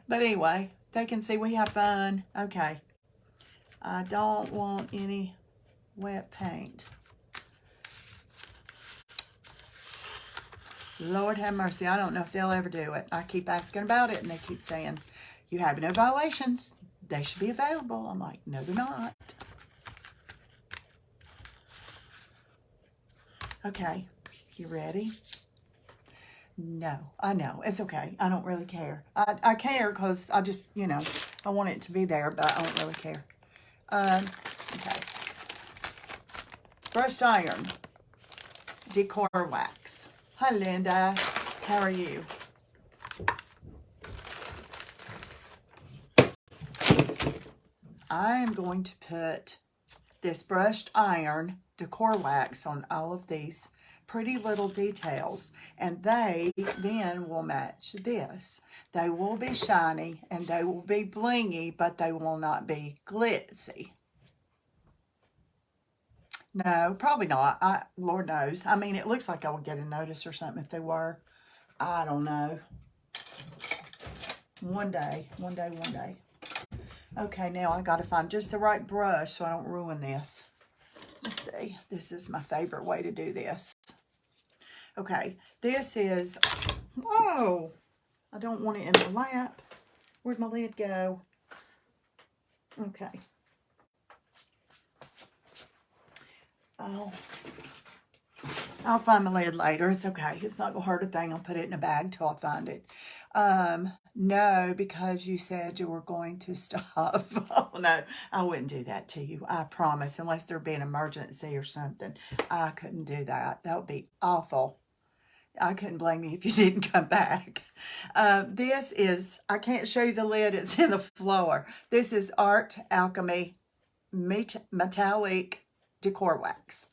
But anyway, they can see we have fun. Okay. I don't want any wet paint. Lord have mercy. I don't know if they'll ever do it. I keep asking about it, and they keep saying, you have no violations. They should be available. I'm like, no, they're not. Okay. You ready? No. I know. It's okay. I don't really care. I care because I just, I want it to be there, but I don't really care. Okay. Brushed iron. Decor wax. Hi, Linda. How are you? I am going to put this brushed iron decor wax on all of these pretty little details, and they then will match this. They will be shiny and they will be blingy, but they will not be glitzy. No, probably not. Lord knows. I mean, it looks like I would get a notice or something if they were. I don't know. One day. Okay, now I got to find just the right brush so I don't ruin this. Let's see. This is my favorite way to do this. Okay, this is, whoa, I don't want it in the lap. Where'd my lid go? Okay. I'll find my lid later. It's okay. It's not going to hurt a thing. I'll put it in a bag till I find it. No, because you said you were going to stop. Oh, no, I wouldn't do that to you. I promise, unless there'd be an emergency or something. I couldn't do that. That would be awful. I couldn't blame you if you didn't come back. This is, I can't show you the lid. It's in the floor. This is Alchemy Metallic Decor Wax.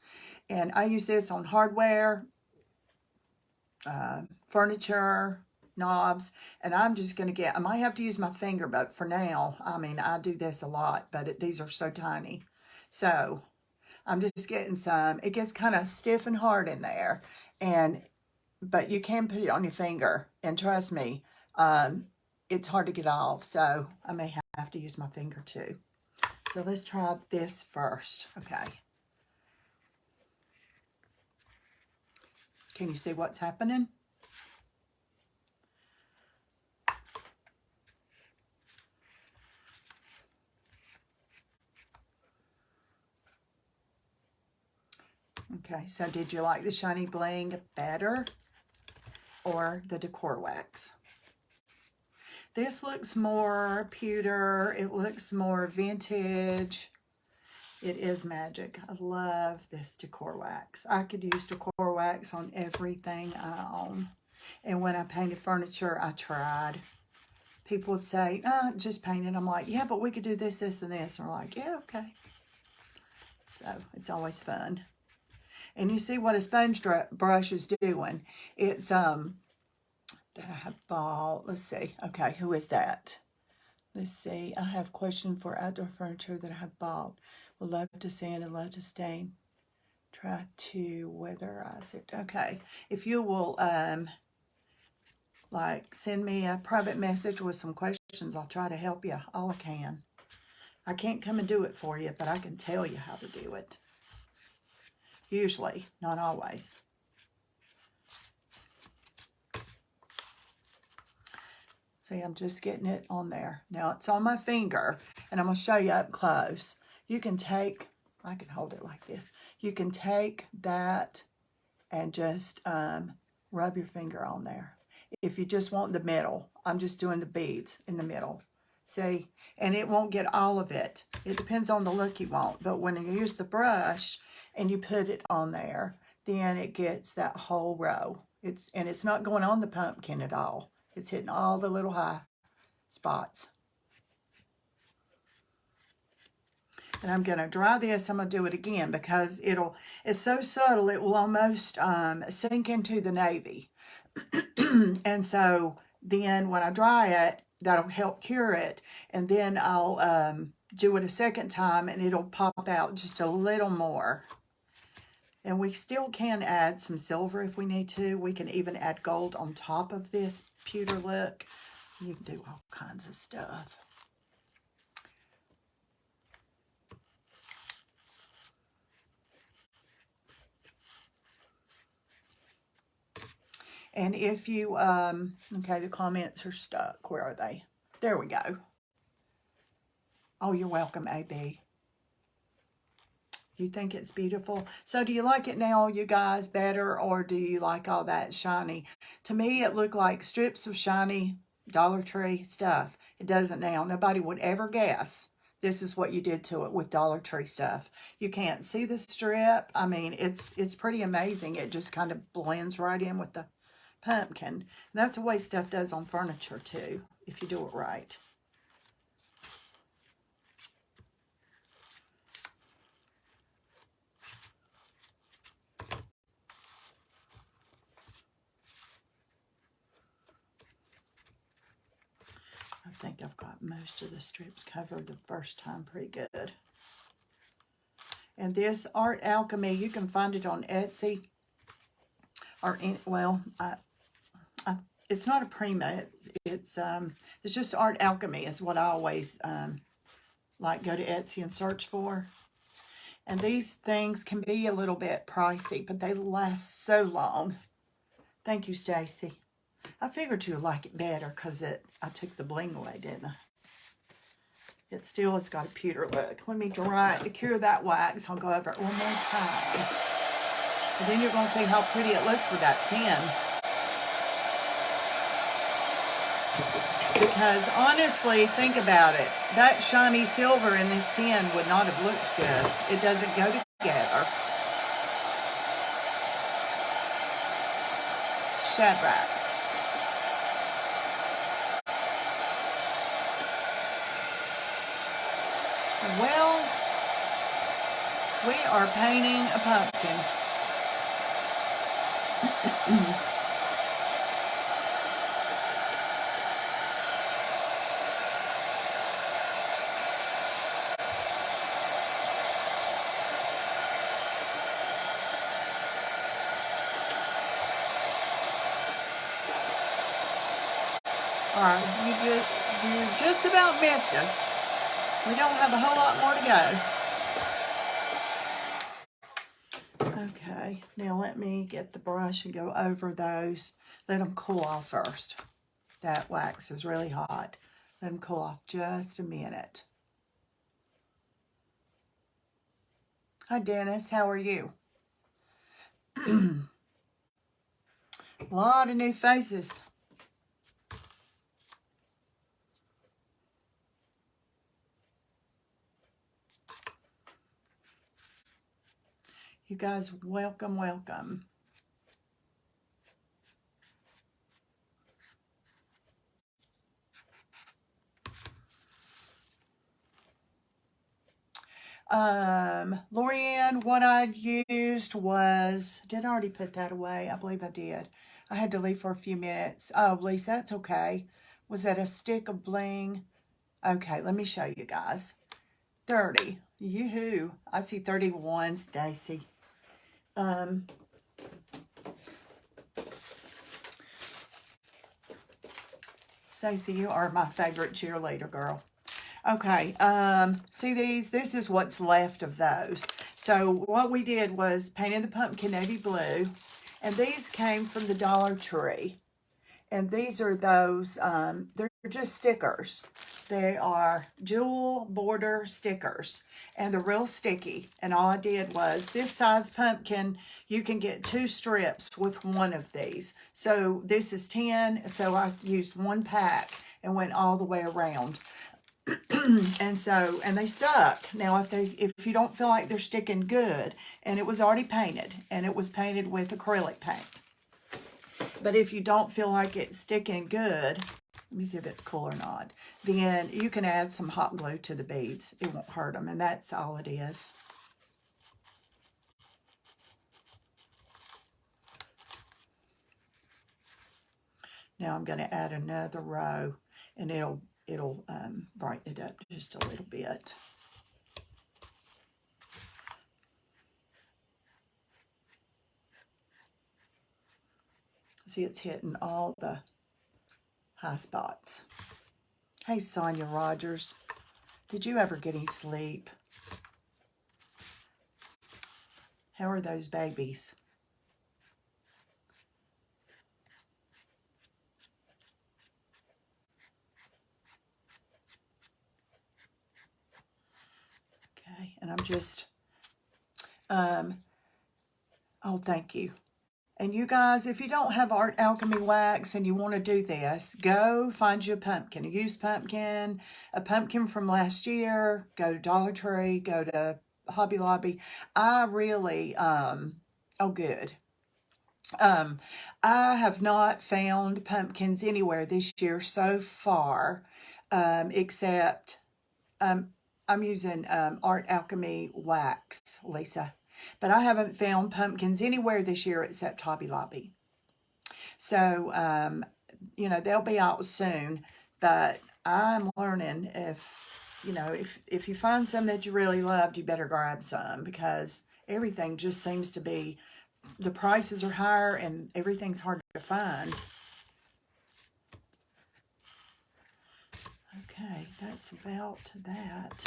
And I use this on hardware, furniture, knobs. And I'm just going to get, I might have to use my finger, but for now, I mean, I do this a lot, but these are so tiny. So I'm just getting some. It gets kind of stiff and hard in there. But you can put it on your finger. And trust me, it's hard to get off. So I may have to use my finger too. So let's try this first. Okay. Can you see what's happening? Okay, so did you like the shiny bling better or the decor wax? This looks more pewter. It looks more vintage. It is magic. I love this decor wax. I could use decor wax on everything I own. And when I painted furniture, I tried. People would say, just paint it. I'm like, yeah, but we could do this, this, and this. And we're like, yeah, okay. So it's always fun. And you see what a sponge brush is doing. It's, that I have bought. Let's see. Okay, who is that? Let's see. I have question for outdoor furniture that I have bought. Would love to sand and love to stain. Try to weatherize it. Okay. If you will, like, send me a private message with some questions, I'll try to help you all I can. I can't come and do it for you, but I can tell you how to do it. Usually, not always. See, I'm just getting it on there. Now it's on my finger, and I'm going to show you up close. You can take, I can hold it like this. You can take that and just rub your finger on there. If you just want the middle, I'm just doing the beads in the middle. See, and it won't get all of it. It depends on the look you want. But when you use the brush and you put it on there, then it gets that whole row. It's not going on the pumpkin at all. It's hitting all the little high spots. And I'm going to dry this. I'm going to do it again because it's so subtle it will almost sink into the navy. And so then when I dry it, that'll help cure it. And then I'll do it a second time and it'll pop out just a little more. And we still can add some silver if we need to. We can even add gold on top of this pewter look. You can do all kinds of stuff. And if you, okay, the comments are stuck. Where are they? There we go. Oh, you're welcome, AB. You think it's beautiful? So do you like it now, you guys, better, or do you like all that shiny? To me, it looked like strips of shiny Dollar Tree stuff. It doesn't now. Nobody would ever guess this is what you did to it with Dollar Tree stuff. You can't see the strip. I mean, it's pretty amazing. It just kind of blends right in with the pumpkin. And that's the way stuff does on furniture, too, if you do it right. I think I've got most of the strips covered the first time pretty good. And this Art Alchemy, you can find it on Etsy. Or it's not a Prima. It's just Art Alchemy is what I always like go to Etsy and search for. And these things can be a little bit pricey, but they last so long. Thank you, Stacy. I figured you would like it better because I took the bling away, didn't I? It still has got a pewter look. Let me dry it to cure that wax. I'll go over it one more time. And then you're going to see how pretty it looks with that tin. Because honestly, think about it. That shiny silver in this tin would not have looked good. It doesn't go together. Shadrach. Well, we are painting a pumpkin. All right, you just about missed us. We don't have a whole lot more to go. Okay, now let me get the brush and go over those. Let them cool off first. That wax is really hot. Let them cool off just a minute. Hi, Dennis. How are you? A lot of new faces. You guys, welcome, welcome. Lorianne, what I used was, did I already put that away? I believe I did. I had to leave for a few minutes. Oh, Lisa, that's okay. Was that a stick of bling? Okay, let me show you guys. 30. Yoo-hoo. I see 31, Stacy. Stacy, you are my favorite cheerleader girl. Okay, see these? This is what's left of those. So what we did was painted the pumpkin navy blue, and these came from the Dollar Tree. And these are those, they're just stickers. They are jewel border stickers, and they're real sticky. And all I did was, this size pumpkin, you can get 2 strips with one of these. So this is 10, so I used 1 pack and went all the way around. And they stuck. Now, if you don't feel like they're sticking good, and it was already painted, and it was painted with acrylic paint. But if you don't feel like it's sticking good, let me see if it's cool or not, then you can add some hot glue to the beads. It won't hurt them, and that's all it is. Now I'm going to add another row, and it'll brighten it up just a little bit. See, it's hitting all the high spots. Hey, Sonia Rogers, did you ever get any sleep? How are those babies? Okay, and I'm just, oh, thank you. And you guys, if you don't have Alchemy wax and you want to do this, go find you a pumpkin, a used pumpkin, a pumpkin from last year. Go to Dollar Tree, go to Hobby Lobby. I really, oh good. I have not found pumpkins anywhere this year so far, except I'm using Art Alchemy wax, Lisa. But I haven't found pumpkins anywhere this year except Hobby Lobby. So, you know, they'll be out soon. But I'm learning, if you find some that you really loved, you better grab some, because everything just seems to be, the prices are higher and everything's hard to find. Okay, that's about that.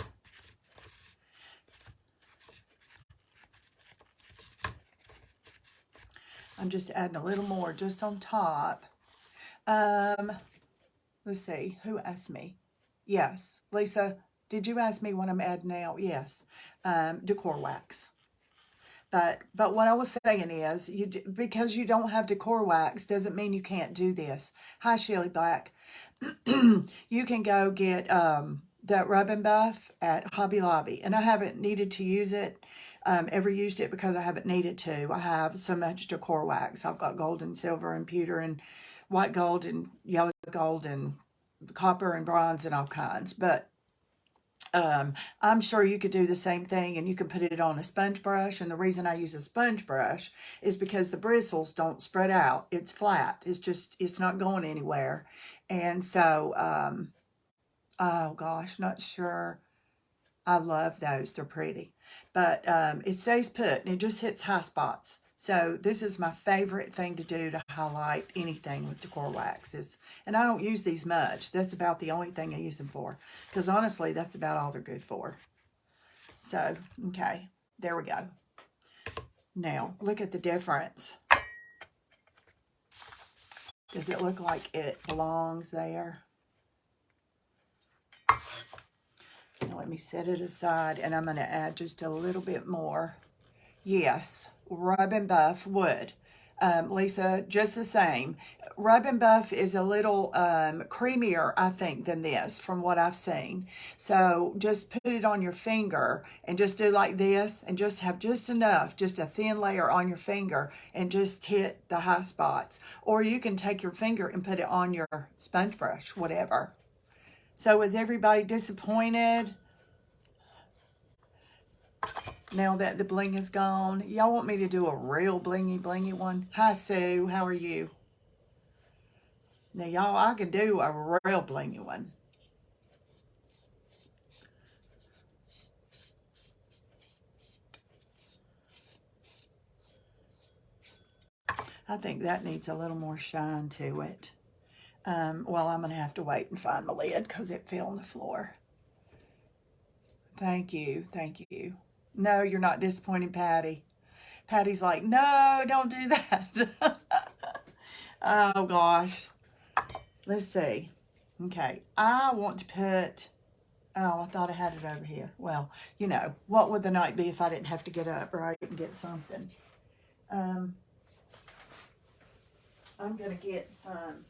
I'm just adding a little more just on top. Let's see, who asked me? Yes, Lisa, did you ask me what I'm adding now? Yes, Decor wax. But what I was saying is, because you don't have Decor wax doesn't mean you can't do this. Hi, Shelly Black. You can go get that Rub and Buff at Hobby Lobby, and I haven't needed to use it. Ever used it because I haven't needed to. I have so much Decor wax. I've got gold and silver and pewter and white gold and yellow gold and copper and bronze and all kinds. But I'm sure you could do the same thing, and you can put it on a sponge brush. And the reason I use a sponge brush is because the bristles don't spread out. It's flat. It's not going anywhere. And so, oh gosh, not sure. I love those. They're pretty. But it stays put, and it just hits high spots. So this is my favorite thing to do to highlight anything with Decor waxes. And I don't use these much. That's about the only thing I use them for. Because honestly, that's about all they're good for. So, okay. There we go. Now, look at the difference. Does it look like it belongs there? Now let me set it aside, and I'm going to add just a little bit more. Yes, Rub and Buff would. Lisa, just the same. Rub and Buff is a little creamier, I think, than this from what I've seen. So just put it on your finger and just do like this, and just have just enough, just a thin layer on your finger, and just hit the high spots. Or you can take your finger and put it on your sponge brush, whatever. So is everybody disappointed now that the bling is gone? Y'all want me to do a real blingy one? Hi, Sue. How are you? Now, y'all, I can do a real blingy one. I think that needs a little more shine to it. Well, I'm going to have to wait and find my lid because it fell on the floor. Thank you. Thank you. No, you're not disappointed, Patty. Patty's like, no, don't do that. Oh, gosh. Let's see. Okay, I want to put, oh, I thought I had it over here. Well, you know, what would the night be if I didn't have to get up, right, and get something? I'm going to get some,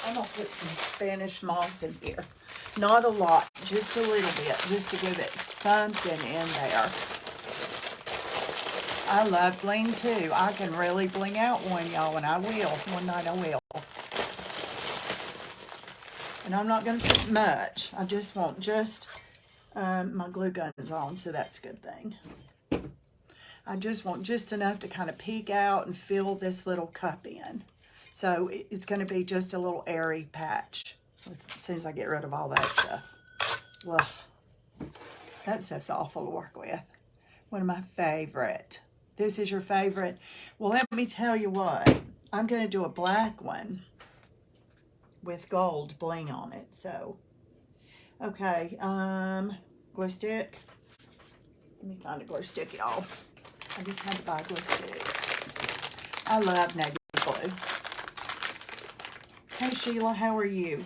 I'm going to put some Spanish moss in here. Not a lot, just a little bit, just to give it something in there. I love bling too. I can really bling out one, y'all, and I will. One night I will. And I'm not going to put much. I just want just, my glue gun's on, so that's a good thing. I just want just enough to kind of peek out and fill this little cup in. So it's going to be just a little airy patch as soon as I get rid of all that stuff. Ugh. That stuff's awful to work with. One of my favorite. This is your favorite? Well, let me tell you what. I'm going to do a black one with gold bling on it. So, okay, glue stick. Let me find a glue stick, y'all. I just had to buy glue sticks. I love navy blue. Hey, Sheila, how are you?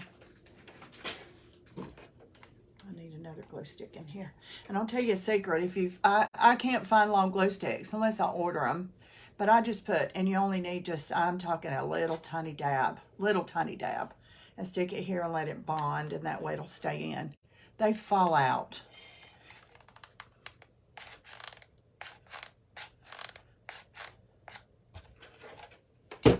I need another glue stick in here. And I'll tell you a secret. If you, I can't find long glue sticks unless I order them. But I just put, and you only need just, I'm talking a little tiny dab, and stick it here and let it bond, and that way it'll stay in. They fall out. Okay.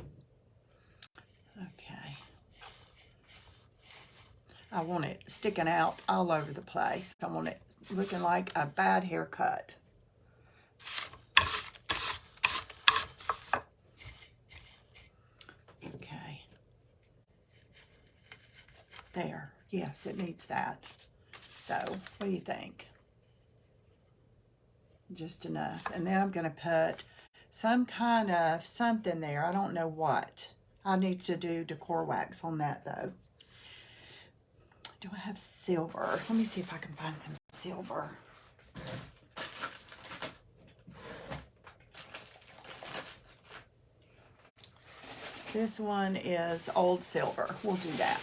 I want it sticking out all over the place. I want it looking like a bad haircut. Okay. There. Yes, it needs that. So, what do you think? Just enough. And then I'm going to put some kind of something there. I don't know what. I need to do decor wax on that, though. Do I have silver? Let me see if I can find some silver. This one is old silver. We'll do that.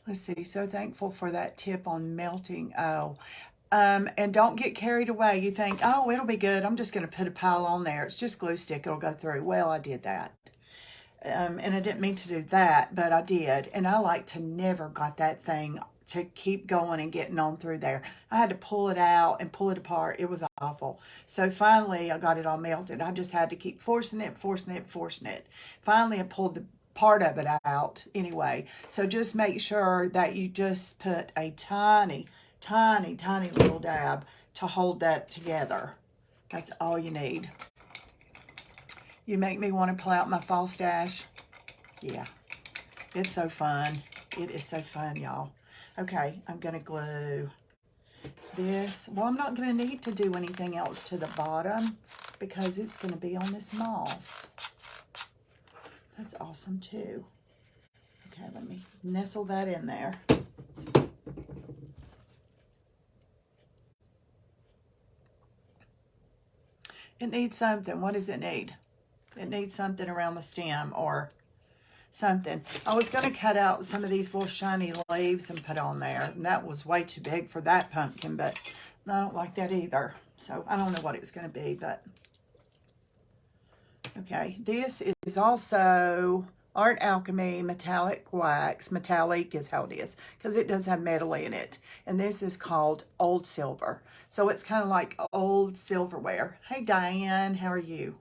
Let's see. So thankful for that tip on melting. Oh, and don't get carried away. You think, oh, it'll be good. I'm just going to put a pile on there. It's just glue stick. It'll go through. Well, I did that. And I didn't mean to do that, but I did. And I like to never got that thing to keep going and getting on through there. I had to pull it out and pull it apart. It was awful. So finally, I got it all melted. I just had to keep forcing it. Finally, I pulled the part of it out anyway. So just make sure that you just put a tiny little dab to hold that together. That's all you need. You make me want to pull out my fall stash. Yeah, it's so fun. It is so fun, y'all. Okay, I'm going to glue this. Well, I'm not going to need to do anything else to the bottom because it's going to be on this moss. That's awesome, too. Okay, let me nestle that in there. It needs something. What does it need? It needs something around the stem or something. I was going to cut out some of these little shiny leaves and put on there. And that was way too big for that pumpkin, but I don't like that either. So I don't know what it's going to be, but okay. This is also Art Alchemy metallic wax. Metallic is how it is because it does have metal in it. And this is called Old Silver. So it's kind of like old silverware. Hey, Diane, how are you?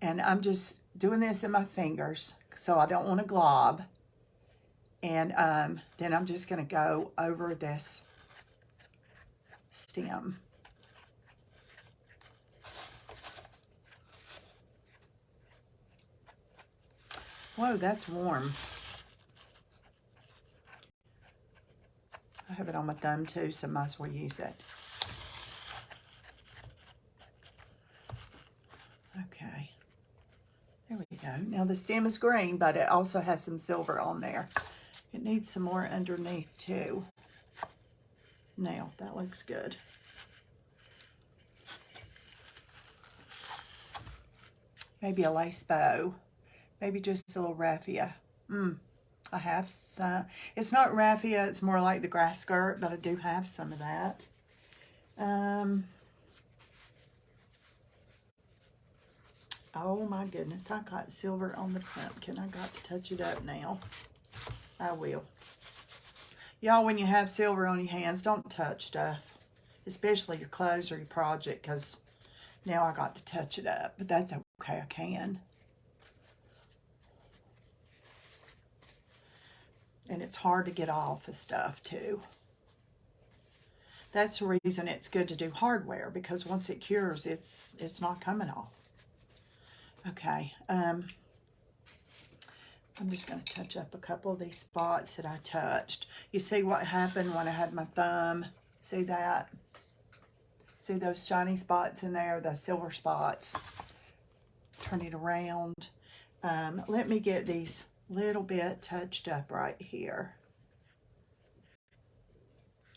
And I'm just doing this in my fingers so I don't want to glob. And then I'm just going to go over this stem. Whoa, that's warm. I have it on my thumb too, so I might as well use it. Okay. There we go. Now the stem is green, but it also has some silver on there. It needs some more underneath too. Now, that looks good. Maybe a lace bow. Maybe just a little raffia. I have some. It's not raffia, it's more like the grass skirt, but I do have some of that. Oh my goodness, I got silver on the pumpkin. I got to touch it up now. I will. Y'all, when you have silver on your hands, don't touch stuff. Especially your clothes or your project, because now I got to touch it up. But that's okay, I can. And it's hard to get off of stuff, too. That's the reason it's good to do hardware, because once it cures, it's not coming off. Okay, I'm just going to touch up a couple of these spots that I touched. You see what happened when I had my thumb? See that? See those shiny spots in there, those silver spots? Turn it around. Let me get these little bit touched up right here.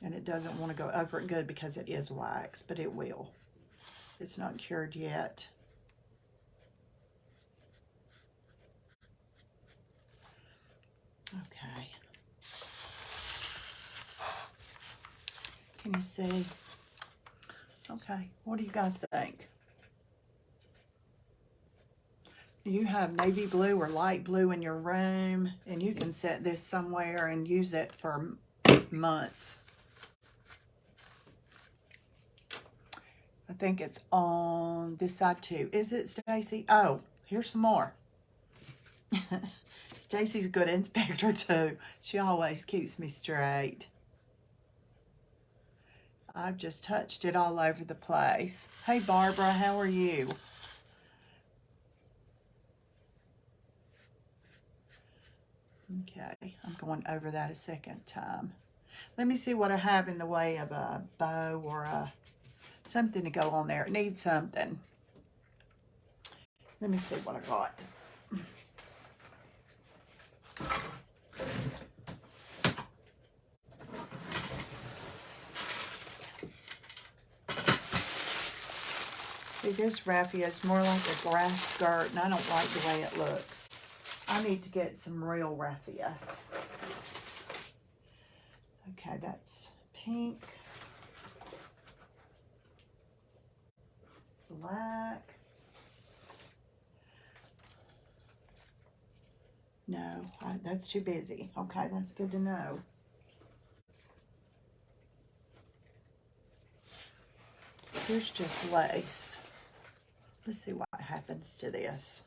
And it doesn't want to go over it good because it is wax, but it will. It's not cured yet. Okay. Can you see? Okay, what do you guys think? Do you have navy blue or light blue in your room? And you can set this somewhere and use it for months. I think it's on this side too. Is it, Stacy? Oh, here's some more. Stacy's a good inspector too. She always keeps me straight. I've just touched it all over the place. Hey, Barbara, how are you? Okay, I'm going over that a second time. Let me see what I have in the way of a bow or something to go on there. It needs something. Let me see what I got. See, this raffia is more like a grass skirt, and I don't like the way it looks. I need to get some real raffia. Okay, that's pink, black. No, that's too busy. Okay, that's good to know. Here's just lace. Let's see what happens to this.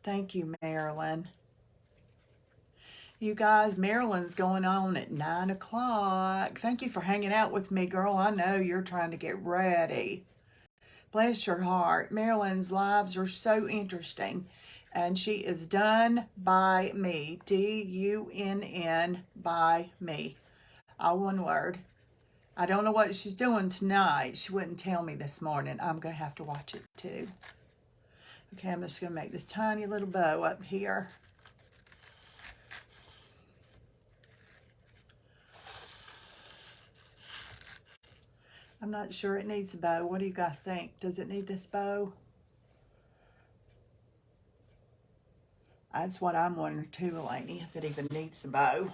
Thank you, Marilyn. You guys, Marilyn's going on at 9 o'clock. Thank you for hanging out with me, girl. I know you're trying to get ready. Bless your heart. Marilyn's lives are so interesting. And she is done by me. D-U-N-N by me. All one word. I don't know what she's doing tonight. She wouldn't tell me this morning. I'm going to have to watch it too. Okay, I'm just going to make this tiny little bow up here. I'm not sure it needs a bow. What do you guys think? Does it need this bow? That's what I'm wondering too, Eleni, if it even needs the bow.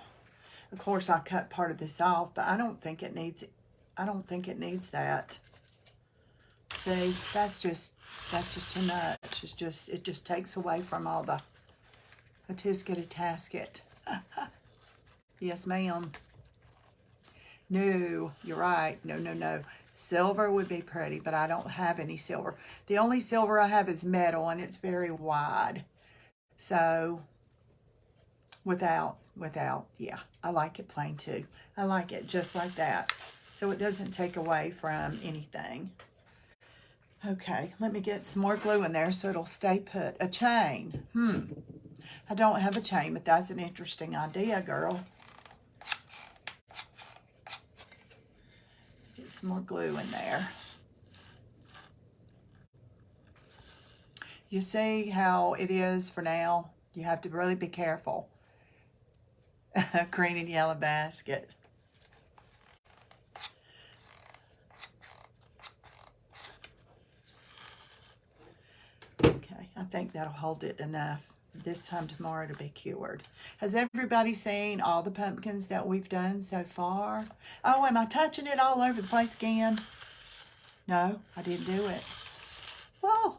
Of course, I cut part of this off, but I don't think it needs that. See, that's just too much. It just takes away from all the tisket tasket. Yes, ma'am. No, you're right. No. Silver would be pretty, but I don't have any silver. The only silver I have is metal, and it's very wide. So, without, yeah. I like it plain too. I like it just like that. So it doesn't take away from anything. Okay, let me get some more glue in there so it'll stay put. A chain. I don't have a chain, but that's an interesting idea, girl. Get some more glue in there. You see how it is for now? You have to really be careful. Green and yellow basket. think that'll hold it enough. This time tomorrow to be cured. Has everybody seen all the pumpkins that we've done so far? Oh, am I touching it all over the place again? No, I didn't do it. Oh,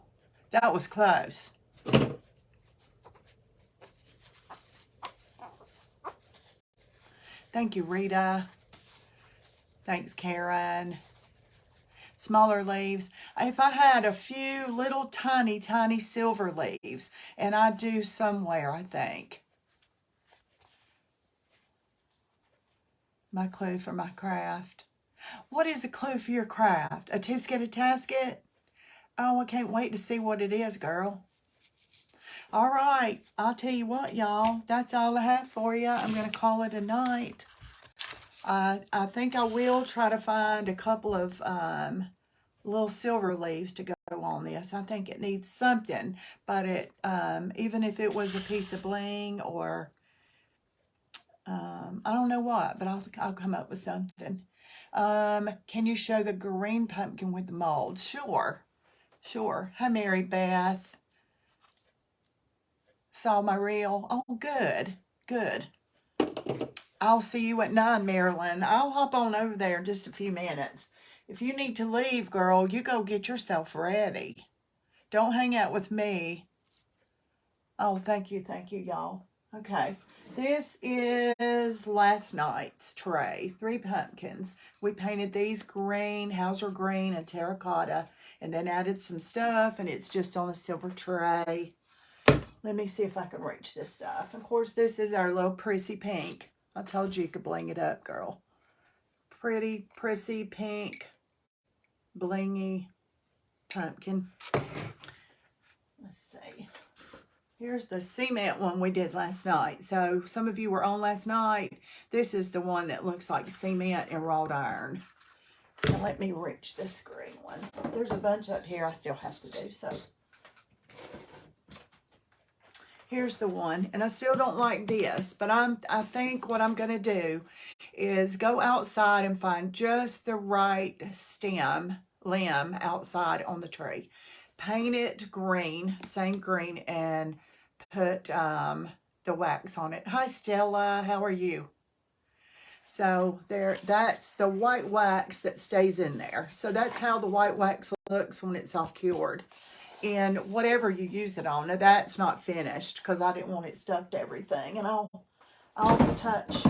that was close. Thank you, Rita. Thanks, Karen. Smaller leaves. If I had a few little tiny silver leaves, and I do somewhere, I think. My clue for my craft. What is a clue for your craft? A tisket, a tasket? Oh, I can't wait to see what it is, girl. All right, I'll tell you what, y'all. That's all I have for you. I'm going to call it a night. I think I will try to find a couple of little silver leaves to go on this. I think it needs something, but it even if it was a piece of bling or I don't know what, but I'll come up with something. Can you show the green pumpkin with the mold? Sure. Hi, Mary Beth. Saw my reel. Oh, good. I'll see you at 9, Marilyn. I'll hop on over there in just a few minutes. If you need to leave, girl, you go get yourself ready. Don't hang out with me. Oh, thank you, y'all. Okay, this is last night's tray. 3 pumpkins. We painted these green, Hauser green, and terracotta, and then added some stuff, and it's just on a silver tray. Let me see if I can reach this stuff. Of course, this is our little prissy pink. I told you could bling it up, girl. Pretty, prissy pink, blingy pumpkin. Let's see. Here's the cement one we did last night. So some of you were on last night. This is the one that looks like cement and wrought iron. Now let me reach this green one. There's a bunch up here I still have to do, so. Here's the one, and I still don't like this, but I think what I'm going to do is go outside and find just the right limb outside on the tree. Paint it green, same green, and put the wax on it. Hi, Stella. How are you? So that's the white wax that stays in there. So that's how the white wax looks when it's all cured. And whatever you use it on. Now that's not finished because I didn't want it stuck to everything. And I'll touch,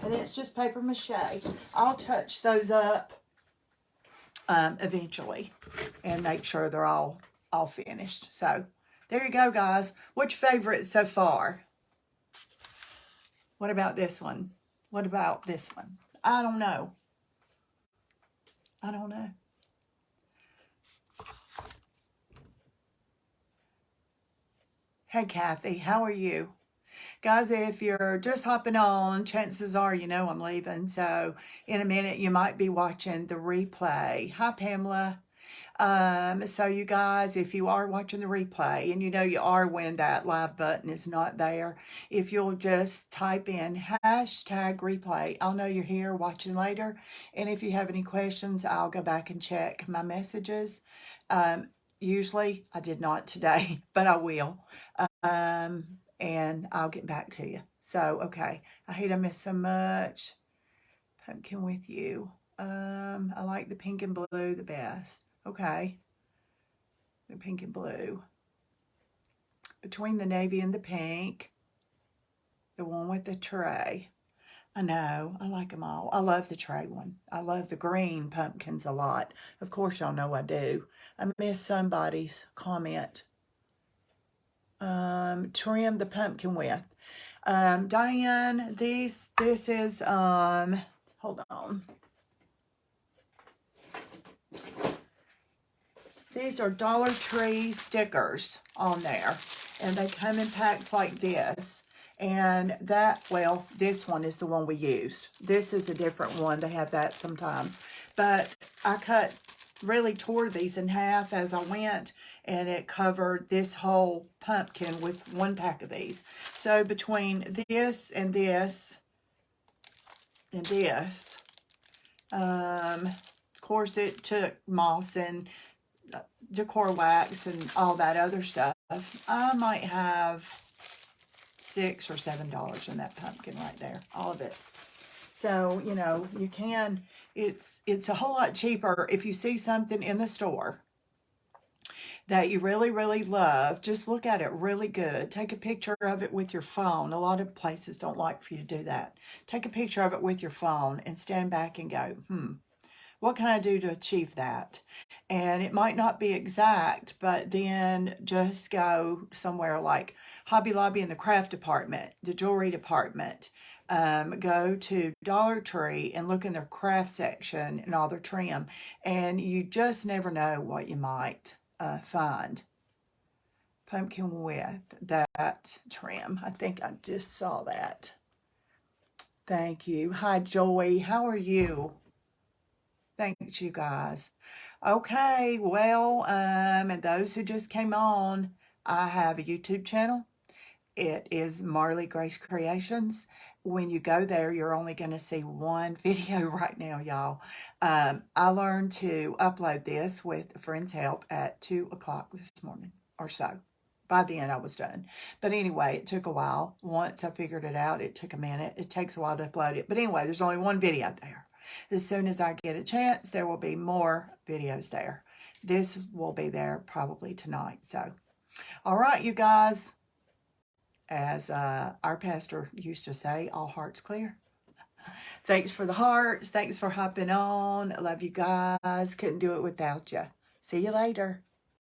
and it's just paper mache. I'll touch those up eventually and make sure they're all finished. So there you go, guys. What's your favorite so far? What about this one? What about this one? I don't know. Hey, Kathy, how are you? Guys, if you're just hopping on, chances are you know I'm leaving. So in a minute, you might be watching the replay. Hi, Pamela. So you guys, if you are watching the replay, and you know you are when that live button is not there, if you'll just type in #replay, I'll know you're here watching later. And if you have any questions, I'll go back and check my messages. Usually, I did not today, but I will. And I'll get back to you. So, okay. I hate I missed so much. Pumpkin with you. I like the pink and blue the best. Okay. The pink and blue. Between the navy and the pink. The one with the tray. I know. I like them all. I love the tray one. I love the green pumpkins a lot. Of course, y'all know I do. I missed somebody's comment. Trim the pumpkin with. Diane, this is, hold on. These are Dollar Tree stickers on there, and they come in packs like this. And this one is the one we used. This is a different one. They have that sometimes. But I really tore these in half as I went, and it covered this whole pumpkin with 1 pack of these. So between this and this and this, of course it took moss and decor wax and all that other stuff, I might have $6 or $7 in that pumpkin right there, all of it. So, you know, you can, it's a whole lot cheaper if you see something in the store that you really, really love. Just look at it really good. Take a picture of it with your phone. A lot of places don't like for you to do that. Take a picture of it with your phone and stand back and go, what can I do to achieve that? And it might not be exact, but then just go somewhere like Hobby Lobby in the craft department, the jewelry department. Go to Dollar Tree and look in their craft section and all their trim. And you just never know what you might find. Pumpkin with that trim. I think I just saw that. Thank you. Hi, Joy. How are you? Thanks, you guys. Okay, well, and those who just came on, I have a YouTube channel. It is Marley Grace Creations. When you go there, you're only going to see one video right now, y'all. I learned to upload this with a friend's help at 2 o'clock this morning or so. By the end, I was done. But anyway, it took a while. Once I figured it out, it took a minute. It takes a while to upload it. But anyway, there's only one video there. As soon as I get a chance, there will be more videos there. This will be there probably tonight. So, all right, you guys. As our pastor used to say, all hearts clear. Thanks for the hearts. Thanks for hopping on. I love you guys. Couldn't do it without you. See you later.